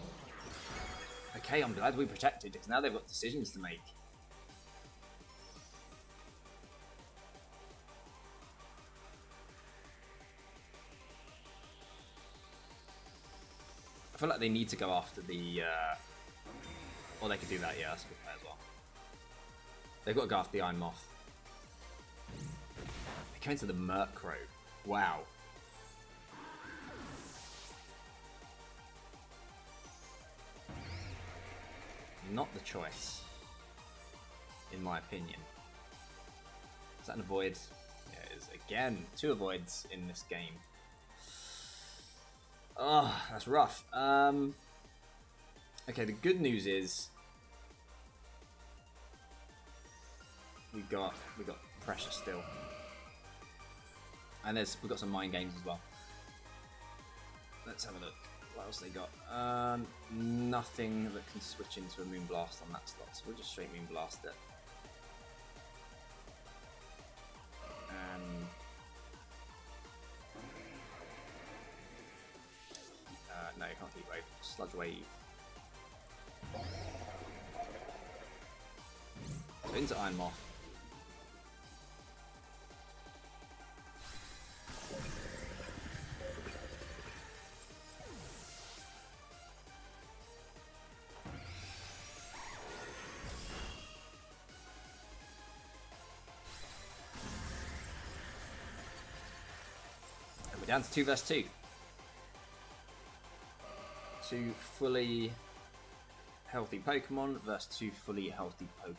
Okay, I'm glad we protected because now they've got decisions to make. I feel like they need to go after the... Or they could do that, yeah, that's a good play as well. They've got to go after the Iron Moth. They come into the Murkrow. Wow. Not the choice, in my opinion. Is that an avoid? Yeah, it is. Again, 2 avoids in this game. Oh, that's rough. Okay, the good news is we got pressure still, and we've got some mind games as well. Let's have a look. What else they got? Nothing that can switch into a Moonblast on that slot, so we'll just straight Moonblast it. Heat Wave. Sludge Wave. So into Iron Moth. And we're down to 2 vs 2. 2 fully healthy Pokemon versus 2 fully healthy Pokemon.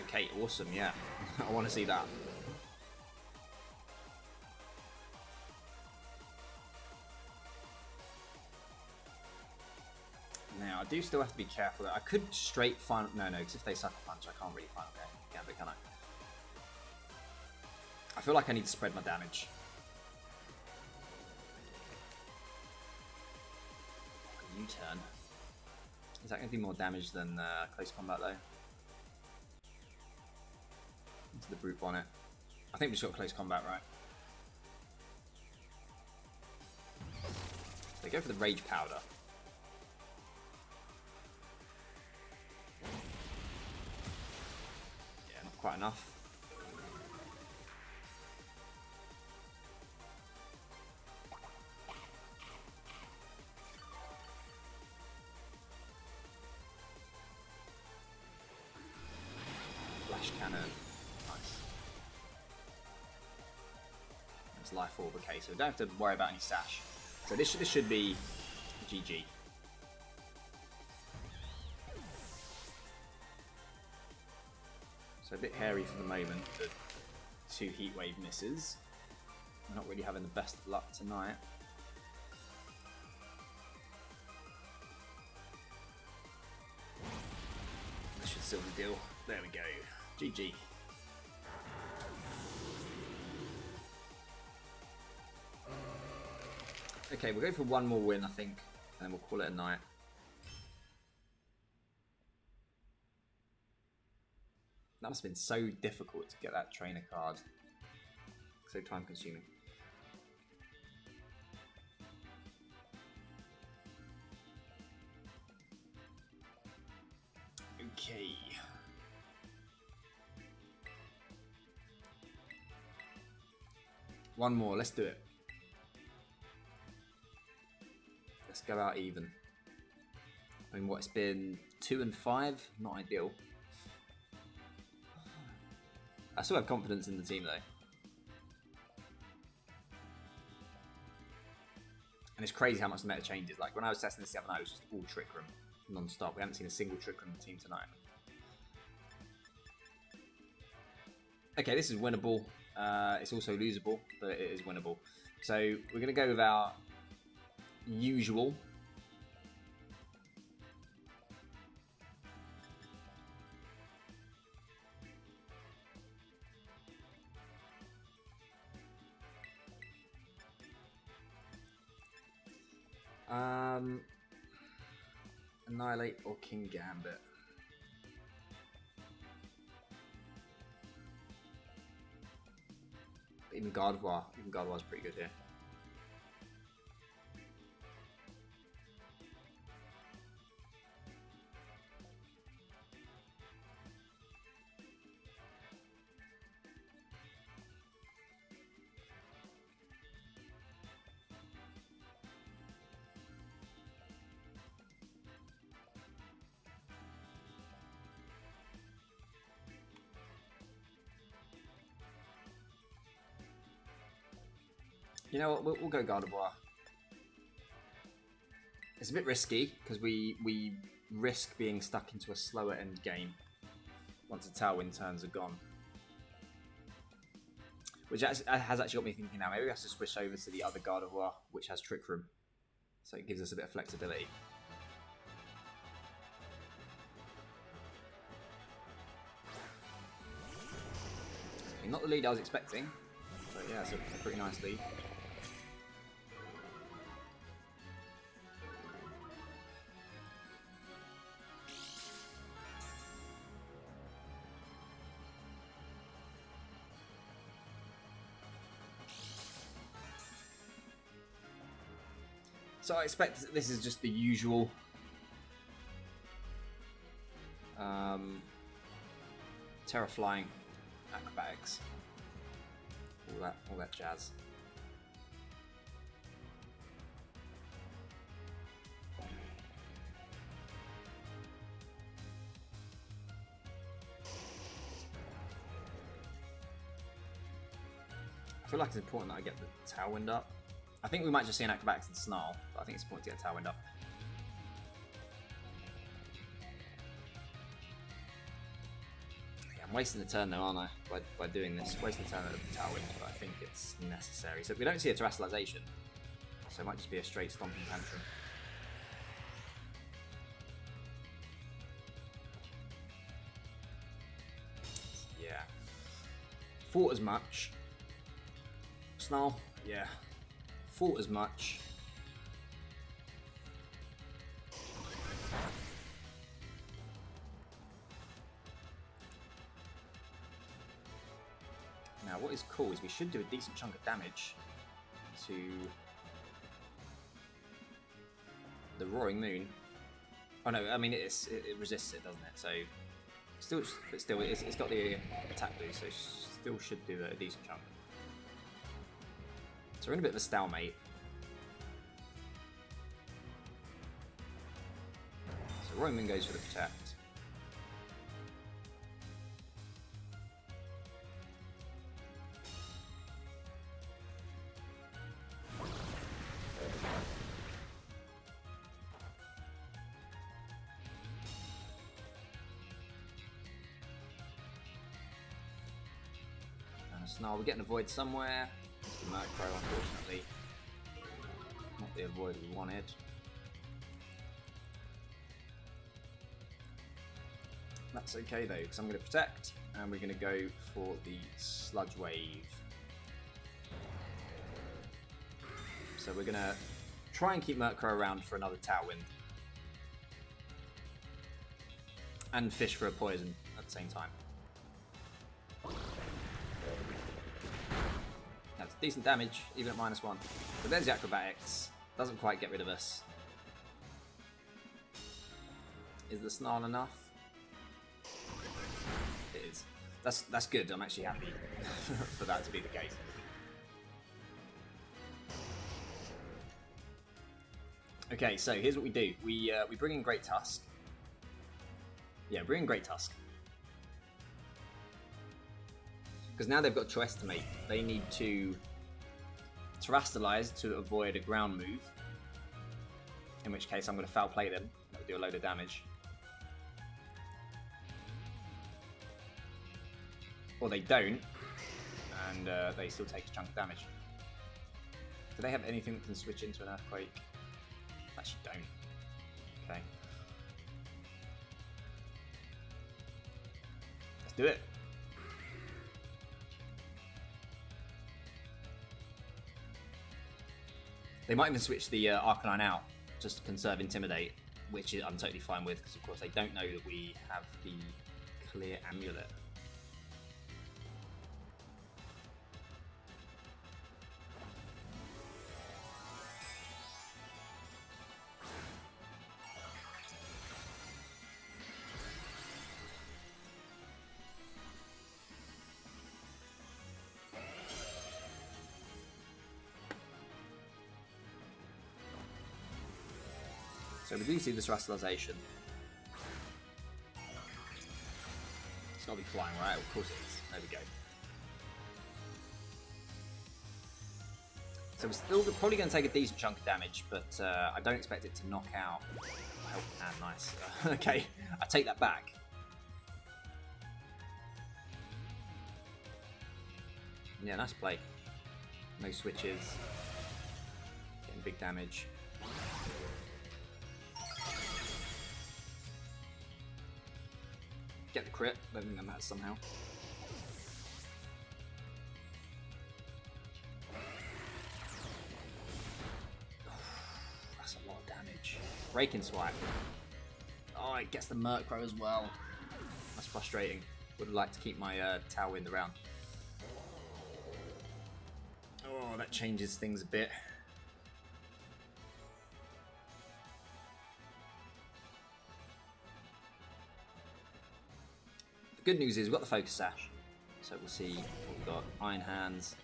Okay, awesome, yeah. I want to see that. Now, I do still have to be careful that I could straight final... No, because if they Sucker Punch, I can't really final Gambit, can I? I feel like I need to spread my damage. U-turn. Is that going to do more damage than close combat, though? Into the Brute Bonnet. I think we just got close combat, right? They go for the Rage Powder. Yeah, not quite enough. Flash Cannon. Life Orb, okay, so we don't have to worry about any sash. So this should be GG. So a bit hairy for the moment, the 2 Heat Wave misses. We're not really having the best of luck tonight. This should seal the deal. There we go. GG. Okay, we'll go for one more win, I think, and then we'll call it a night. That must have been so difficult to get that trainer card. So time consuming. Okay. One more, let's do it. Let's go out even. I mean, what, it's been 2 and 5? Not ideal. I still have confidence in the team, though. And it's crazy how much the meta changes. Like, when I was testing this the other night, it was just all Trick Room, non-stop. We haven't seen a single Trick Room team tonight. Okay, this is winnable. It's also losable, but it is winnable. So, we're going to go with our usual. Annihilate or King Gambit. Even Gardevoir. Even Gardevoir's pretty good here. You know what, we'll go Gardevoir. It's a bit risky, because we risk being stuck into a slower end game once the Tailwind turns are gone. Which has actually got me thinking now, maybe we have to switch over to the other Gardevoir, which has Trick Room. So it gives us a bit of flexibility. Not the lead I was expecting, but yeah, it's a pretty nice lead. So I expect that this is just the usual Terra Flying, Acrobatics, all that jazz. I feel like it's important that I get the Tailwind up. I think we might just see an Acrobatics and Snarl, but I think it's important to get Tailwind up. Yeah, I'm wasting the turn though, aren't I? By doing this. Wasting the turn at the Tailwind, but I think it's necessary. So we don't see a Terrestrialization, so it might just be a straight Stomping Tantrum. Yeah. Thought as much. Snarl, yeah. Thought as much. Now, what is cool is we should do a decent chunk of damage to the Roaring Moon. Oh no, I mean it resists it, doesn't it? So still, it's got the attack boost, so still should do a decent chunk. So we're in a bit of a stalemate. So Roman goes for the protect. And a Snarl, we're getting a Void somewhere. The Murkrow, unfortunately, not the avoid we wanted. That's okay though, because I'm going to protect, and we're going to go for the Sludge Wave. So we're going to try and keep Murkrow around for another Tailwind, and fish for a poison at the same time. That's decent damage, even at -1. But there's the Acrobatics. Doesn't quite get rid of us. Is the Snarl enough? It is. That's good. I'm actually happy for that to be the case. Okay, so here's what we do. We bring in Great Tusk. Yeah, bring in Great Tusk. Because now they've got a choice to make. They need to Terrestrialize to avoid a ground move, in which case I'm going to foul play them. That would do a load of damage. Or they don't, and they still take a chunk of damage. Do they have anything that can switch into an Earthquake? Actually don't. Okay. Let's do it. They might even switch the Arcanine out just to conserve Intimidate, which I'm totally fine with, because of course they don't know that we have the Clear Amulet. So we do see this Terrestrialization. It's got to be flying, right? Of course it is. There we go. So we're still probably going to take a decent chunk of damage, but I don't expect it to knock out. Oh, nice. Okay, I take that back. Yeah, nice play. No switches. Getting big damage. Get the crit, don't think that matters somehow. That's a lot of damage. Breaking Swipe. Oh, it gets the Murkrow as well. That's frustrating. Would have liked to keep my Tailwind around. Oh, that changes things a bit. The good news is we've got the Focus Sash, so we'll see what we've got. Iron Hands.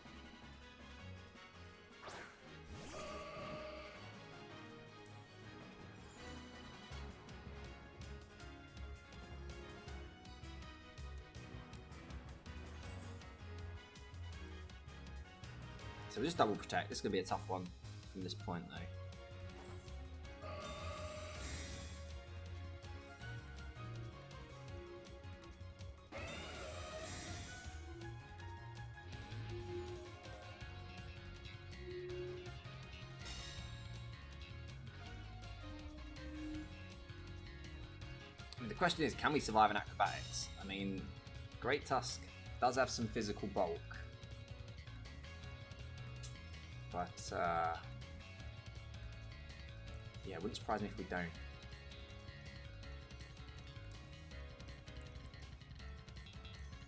So we'll just double protect. This is going to be a tough one from this point, though. I mean, the question is, can we survive in acrobatics? I mean, Great Tusk does have some physical bulk. But, yeah, it wouldn't surprise me if we don't.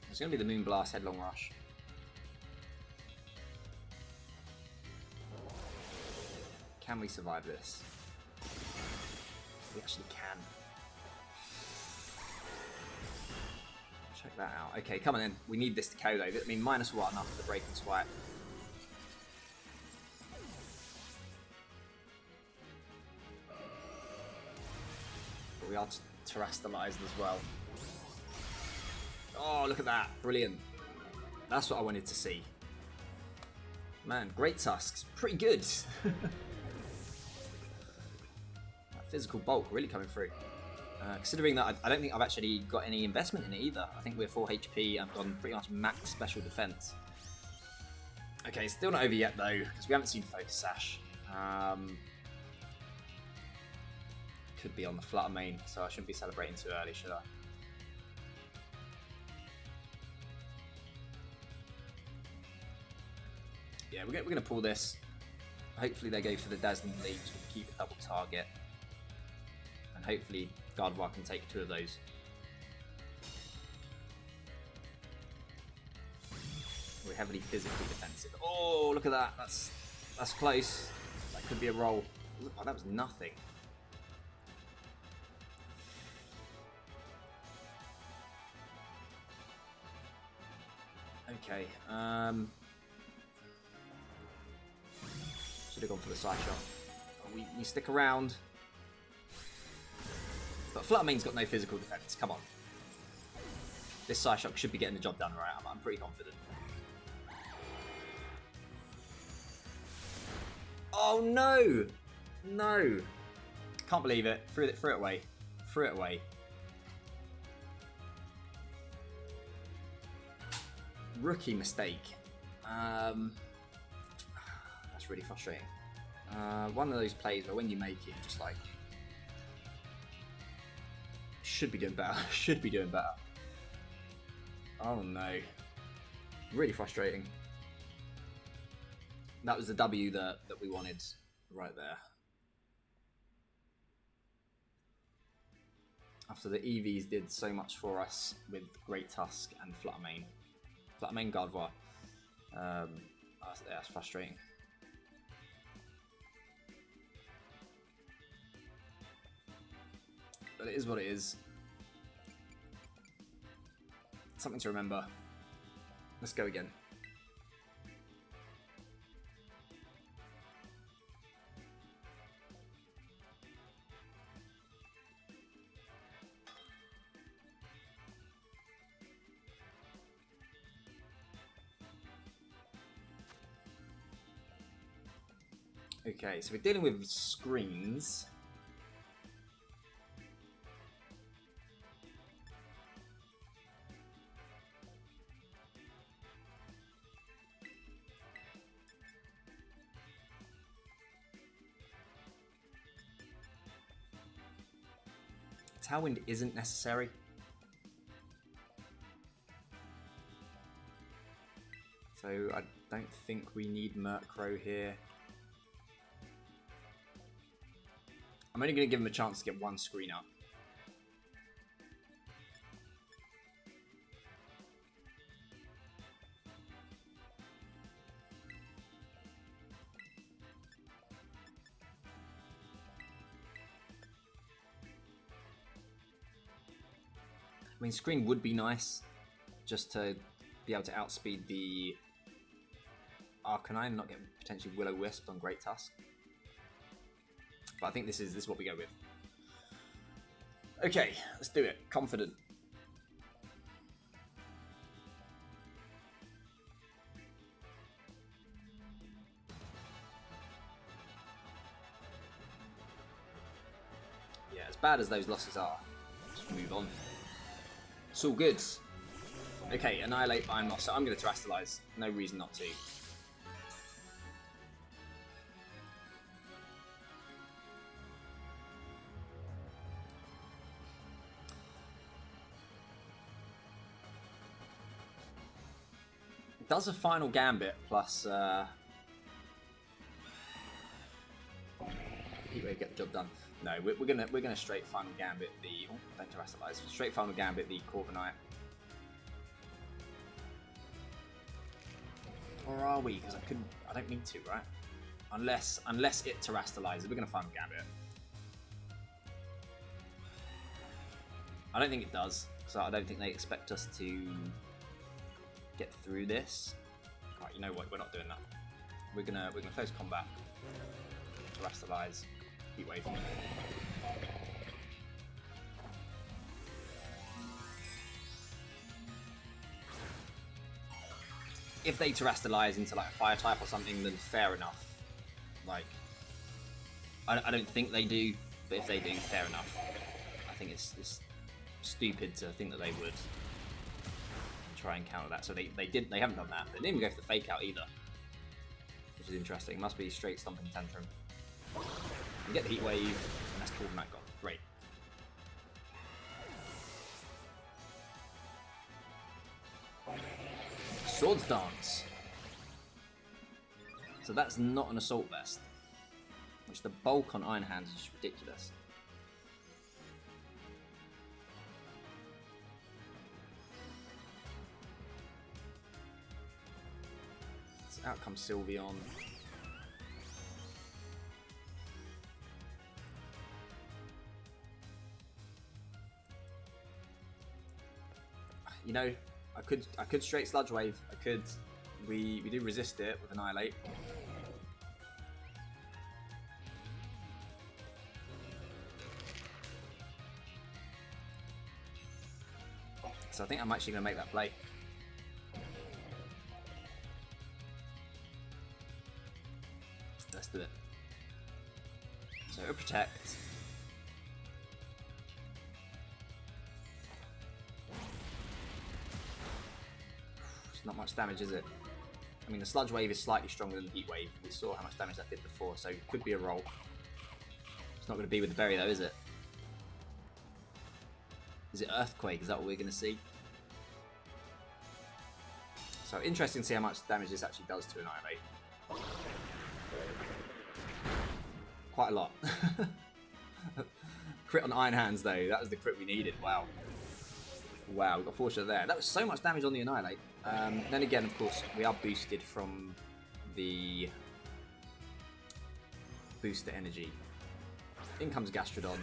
It's going to be the Moonblast Headlong Rush. Can we survive this? We actually can. Check that out. Okay, come on in. We need this to KO though. I mean, -1 after the Breaking Swipe. But we are terastallized as well. Oh, look at that. Brilliant. That's what I wanted to see. Man, Great Tusk's pretty good. That physical bulk really coming through. Considering that I don't think I've actually got any investment in it either. I think we're 4 HP and on pretty much max special defense. Okay, still not over yet though, because we haven't seen Focus Sash. Could be on the Flutter Mane, so I shouldn't be celebrating too early, should I? Yeah, we're going to pull this. Hopefully they go for the Dazzling Leap to keep a double target. And hopefully Gardevoir can take 2 of those. We're heavily physically defensive. Oh, look at that. That's close. That could be a roll. Oh, that was nothing. Okay. Should have gone for the side shot. Oh, we stick around. But Flutter Mane's got no physical defense. Come on. This side shot should be getting the job done, right? I'm pretty confident. Oh no! No! Can't believe it. Threw it away. Threw it away. Rookie mistake. That's really frustrating. One of those plays where when you make it, just like should be doing better. Should be doing better. Oh no. Really frustrating. That was the W that we wanted right there. After the EVs did so much for us with Great Tusk and Flutter Mane. Flutter Mane Gardevoir. That's frustrating. But it is what it is. Something to remember. Let's go again. Okay, so we're dealing with screens. Tailwind isn't necessary. So I don't think we need Murkrow here. I'm only going to give him a chance to get 1 screen up. I mean, Screen would be nice, just to be able to outspeed the Arcanine and not get potentially Will-O-Wisp on Great Tusk. But I think this is what we go with. Okay, let's do it. Confident. Yeah, as bad as those losses are, let's move on. It's all good. Okay, Annihilate Iron Moth. So I'm going to Terastallize. No reason not to. Does a Final Gambit plus Heatwave get the job done? No, we're gonna straight Final Gambit the don't Terastallize. Straight Final Gambit the Corviknight. Or are we? Because I don't need to, right? Unless it Terastallizes, we're gonna Final Gambit. I don't think it does, so I don't think they expect us to get through this. Right, you know what? We're not doing that. We're gonna close combat. Terastallize. Heatwave. If they Terastallize into like a fire type or something, then fair enough. Like, I don't think they do, but if they do, fair enough. I think it's stupid to think that they would try and counter that. So they haven't done that. They didn't even go for the fake out either, which is interesting. Must be straight stomping tantrum. You get the heat wave, and that's Corviknight gone. Great. Swords Dance. So that's not an Assault Vest, which the bulk on Iron Hands is ridiculous. So out comes Sylveon. You know, I could straight Sludge Wave. I could. We do resist it with Annihilate. So I think I'm actually going to make that play. Let's do it. So it'll protect. It's not much damage, is it? I mean, the Sludge Wave is slightly stronger than the Heat Wave. We saw how much damage that did before, so it could be a roll. It's not going to be with the Berry though, is it? Is it Earthquake? Is that what we're going to see? So interesting to see how much damage this actually does to Annihilate. Quite a lot. Crit on Iron Hands though, that was the crit we needed. Wow. Wow, we got fortunate there. That was so much damage on the Annihilate. Then again, of course, we are boosted from the booster energy. In comes Gastrodon.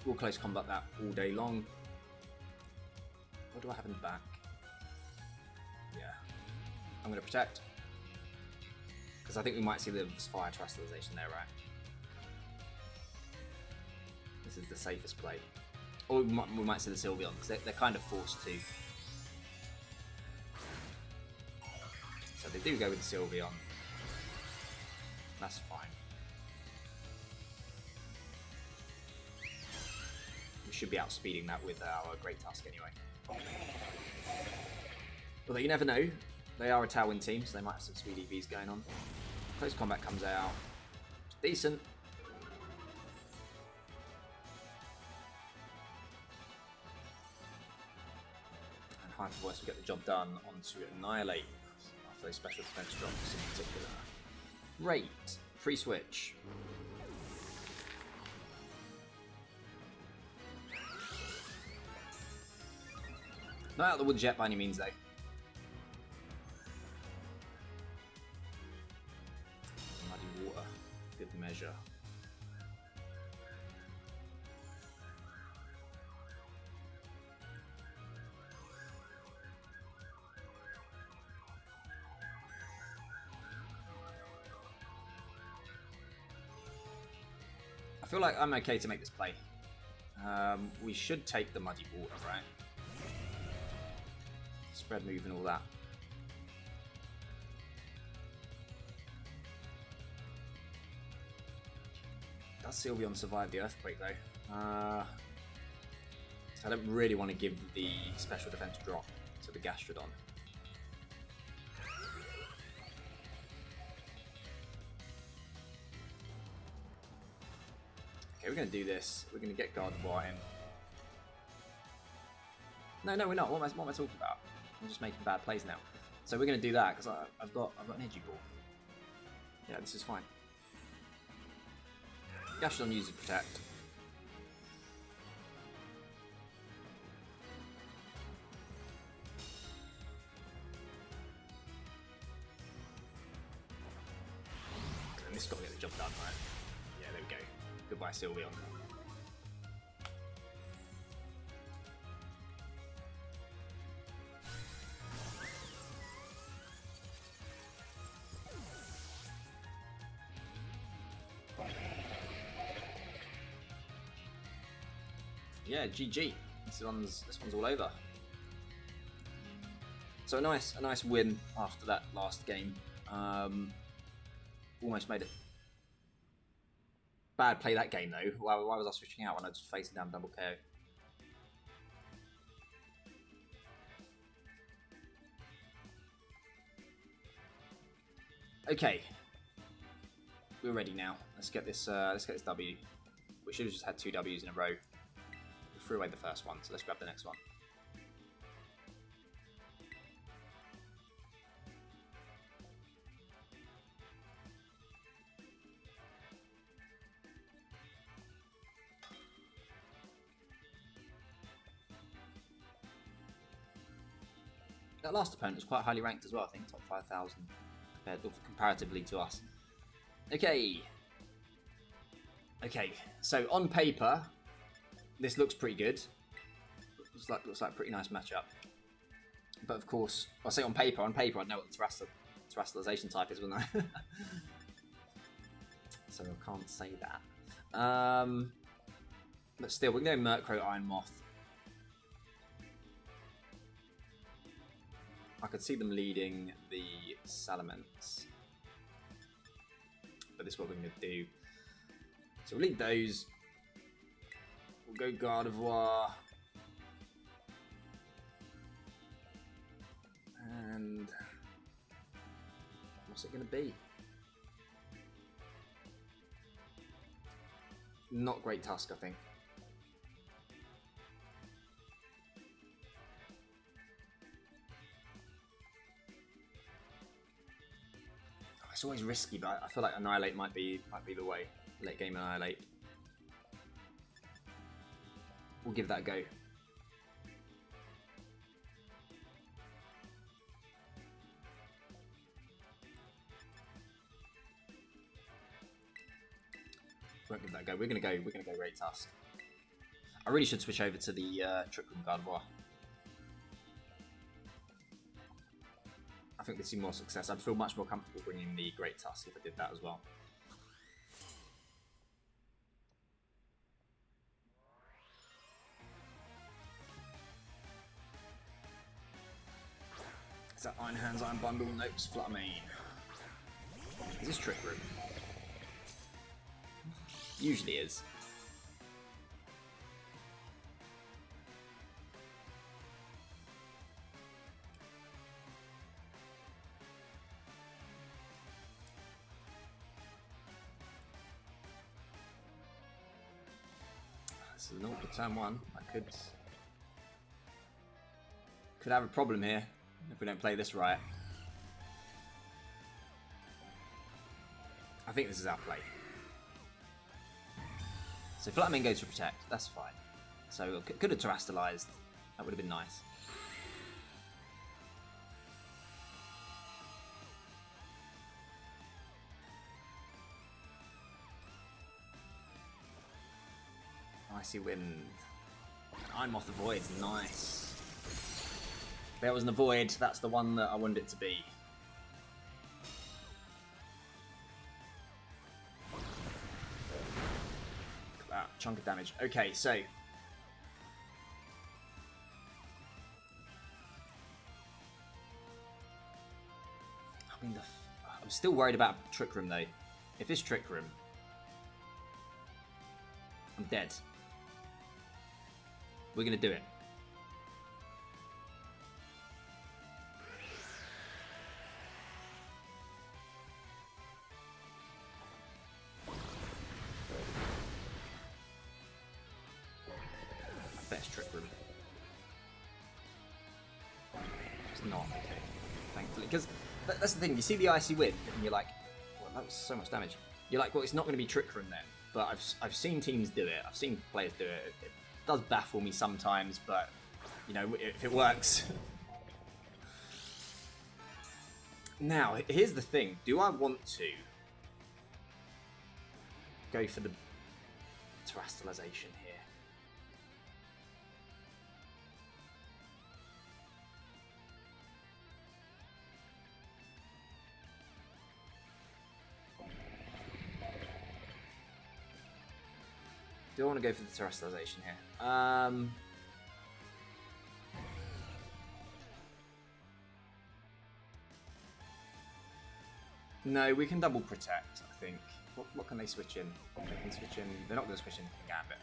We'll close combat that all day long. What do I have in the back? Yeah. I'm going to protect. Because I think we might see the Fire Terastallization there, right? This is the safest play. Or we might see the Sylveon, because they're kind of forced to. So they do go with the Sylveon. That's fine. We should be outspeeding that with our Great Tusk anyway. Although you never know. They are a Tailwind team, so they might have some speed EVs going on. Close combat comes out. It's decent. And Hyper Voice will get the job done onto Annihilate after those special defense drops in particular. Great. Free switch. Not out of the woods yet by any means though. measure. I feel like I'm okay to make this play. We should take the muddy water, right? Spread move and all that. Does Sylveon survive the earthquake though? So I don't really want to give the special defense drop to the Gastrodon. Okay, we're going to do this. We're going to get Gardevoir in. No, we're not. What am I talking about? I'm just making bad plays now. So we're going to do that because I've got an Edgy Ball. Yeah, this is fine. Gastrodon uses Protect. And this has got to get the job done, right? Yeah, there we go. Goodbye, Sylveon. Yeah, GG. This one's all over. So a nice win after that last game. Almost made it. Bad play that game though. Why was I switching out when I was just facing down double KO? Okay, we're ready now. Let's get this W. We should have just had 2 Ws in a row. We threw away the first one, so let's grab the next one. That last opponent was quite highly ranked as well, I think, top 5,000 comparatively to us. Okay. Okay, so on paper, this looks pretty good. Looks like a pretty nice matchup. But of course, I say on paper I know what the Terrestrialization type is, wouldn't I? So I can't say that. But still, we're going to go Murkrow, Iron Moth. I could see them leading the Salamence. But this is what we're going to do. So we'll lead those. We'll go Gardevoir. And what's it going to be? Not great Tusk, I think. It's always risky, but I feel like Annihilate might be the way. Late game Annihilate. We'll give that a go. Won't give that a go. We're gonna go Great Tusk. I really should switch over to the Trick Room Gardevoir. I think we'd see more success. I'd feel much more comfortable bringing the Great Tusk if I did that as well. Is that Iron Hands, Iron Bundle? Nope, it's Flutter Mane. Is this Trick Room? Usually is. This is an awkward turn one. I could have a problem here if we don't play this right. I think this is our play. So Flutter Mane goes for Protect, that's fine. So could have Terastallized, that would have been nice. Icy Wind. Iron Moth avoids, nice. There was an avoid, that's the one that I wanted it to be. Look at that, chunk of damage. Okay, so... I mean, I'm still worried about Trick Room though. If it's Trick Room, I'm dead. We're gonna do it. Best Trick Room. It's not, okay. Thankfully. Because that's the thing, you see the Icy Wind and you're like, well, that was so much damage. You're like, well, it's not going to be Trick Room then. But I've seen teams do it. I've seen players do it. It does baffle me sometimes, but, you know, if it works. Now, here's the thing. Do I want to go for the terrestrialization here? Do I want to go for the terrestrialization here? No, we can double protect, I think. What can they switch in? They can switch in... They're not going to switch in the King Gambit.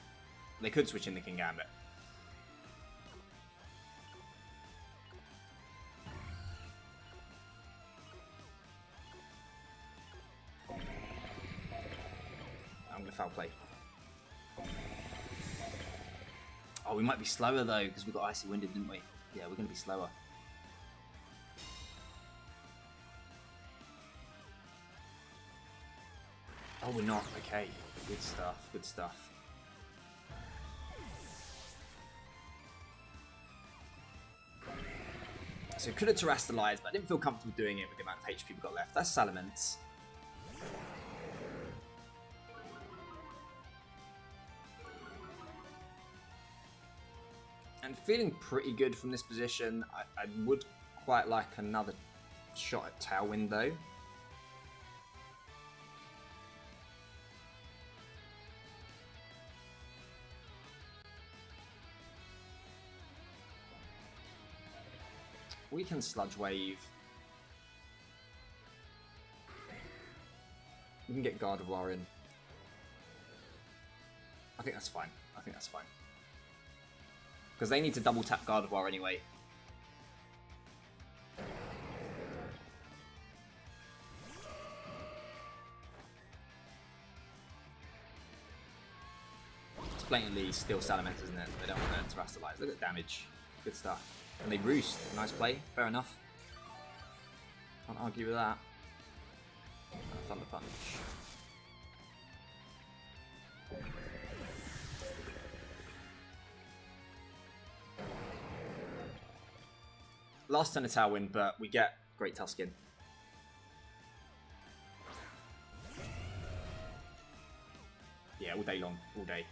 They could switch in the King Gambit. I'm going to foul play. Oh, we might be slower though, because we got Icy Winded, didn't we? Yeah, we're going to be slower. Oh, we're not. Okay. Good stuff. Good stuff. So could have terrestrialized, but I didn't feel comfortable doing it with the amount of HP we've got left. That's Salamence. And feeling pretty good from this position. I would quite like another shot at Tailwind though. We can Sludge Wave. We can get Gardevoir in. I think that's fine. I think that's fine. Because they need to double tap Gardevoir anyway. It's blatantly still Salamence, isn't it? They don't want to terrestrialize. Look at the damage. Good stuff. And they roost. Nice play. Fair enough. Can't argue with that. Thunder Punch. Last turn of Tailwind, but we get Great Tusk in. Yeah, all day long. All day.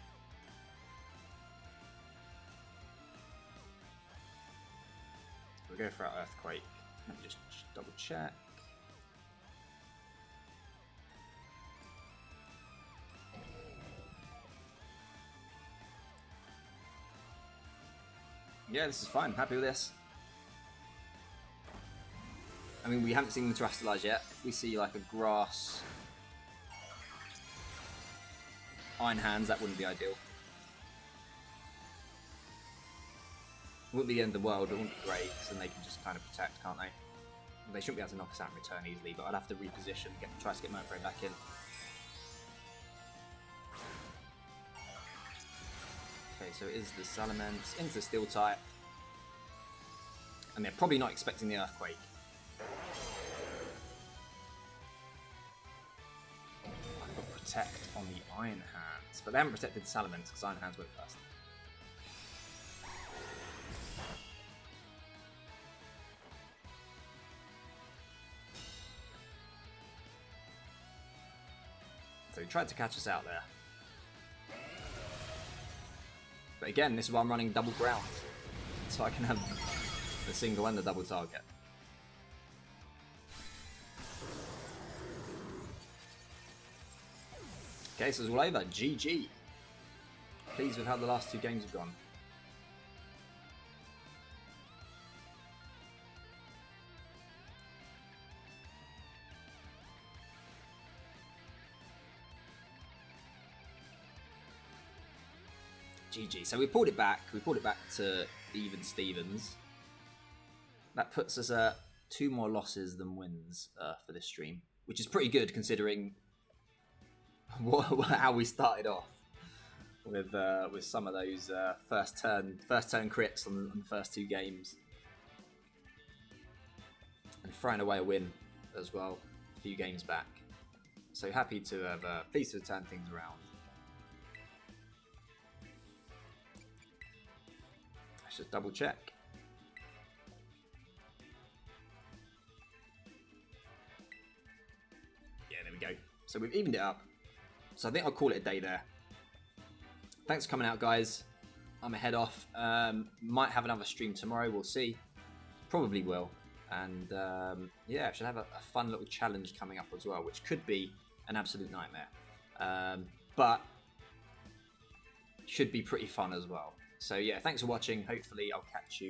We'll go for our Earthquake. Let me just double check. Yeah, this is fine. Happy with this. I mean, we haven't seen them terrestrialize yet. If we see like a grass Iron Hands, that wouldn't be ideal. It wouldn't be the end of the world, but it wouldn't be great, because then they can just kind of protect, can't they? They shouldn't be able to knock us out in return easily, but I'd have to reposition, try to get Mercury back in. Okay, so it is the Salamence into Steel type. And they're probably not expecting the Earthquake. I've got Protect on the Iron Hands, but they haven't protected the Salamence because Iron Hands went first. So he tried to catch us out there. But again, this is why I'm running double ground. So I can have the single and the double target. Okay, so it's all over. GG. Pleased with how the last 2 games have gone. GG. So we pulled it back. We pulled it back to even Stevens. That puts us at 2 more losses than wins for this stream, which is pretty good considering how we started off with some of those first turn crits on the first 2 games, and throwing away a win as well a few games back. So happy to have pleased to have turned things around. Let's just double check. Yeah, there we go. So we've evened it up. So I think I'll call it a day there. Thanks for coming out, guys. I'm a head off. Might have another stream tomorrow. We'll see. Probably will. And yeah, I should have a fun little challenge coming up as well, which could be an absolute nightmare. But should be pretty fun as well. So yeah, thanks for watching. Hopefully I'll catch you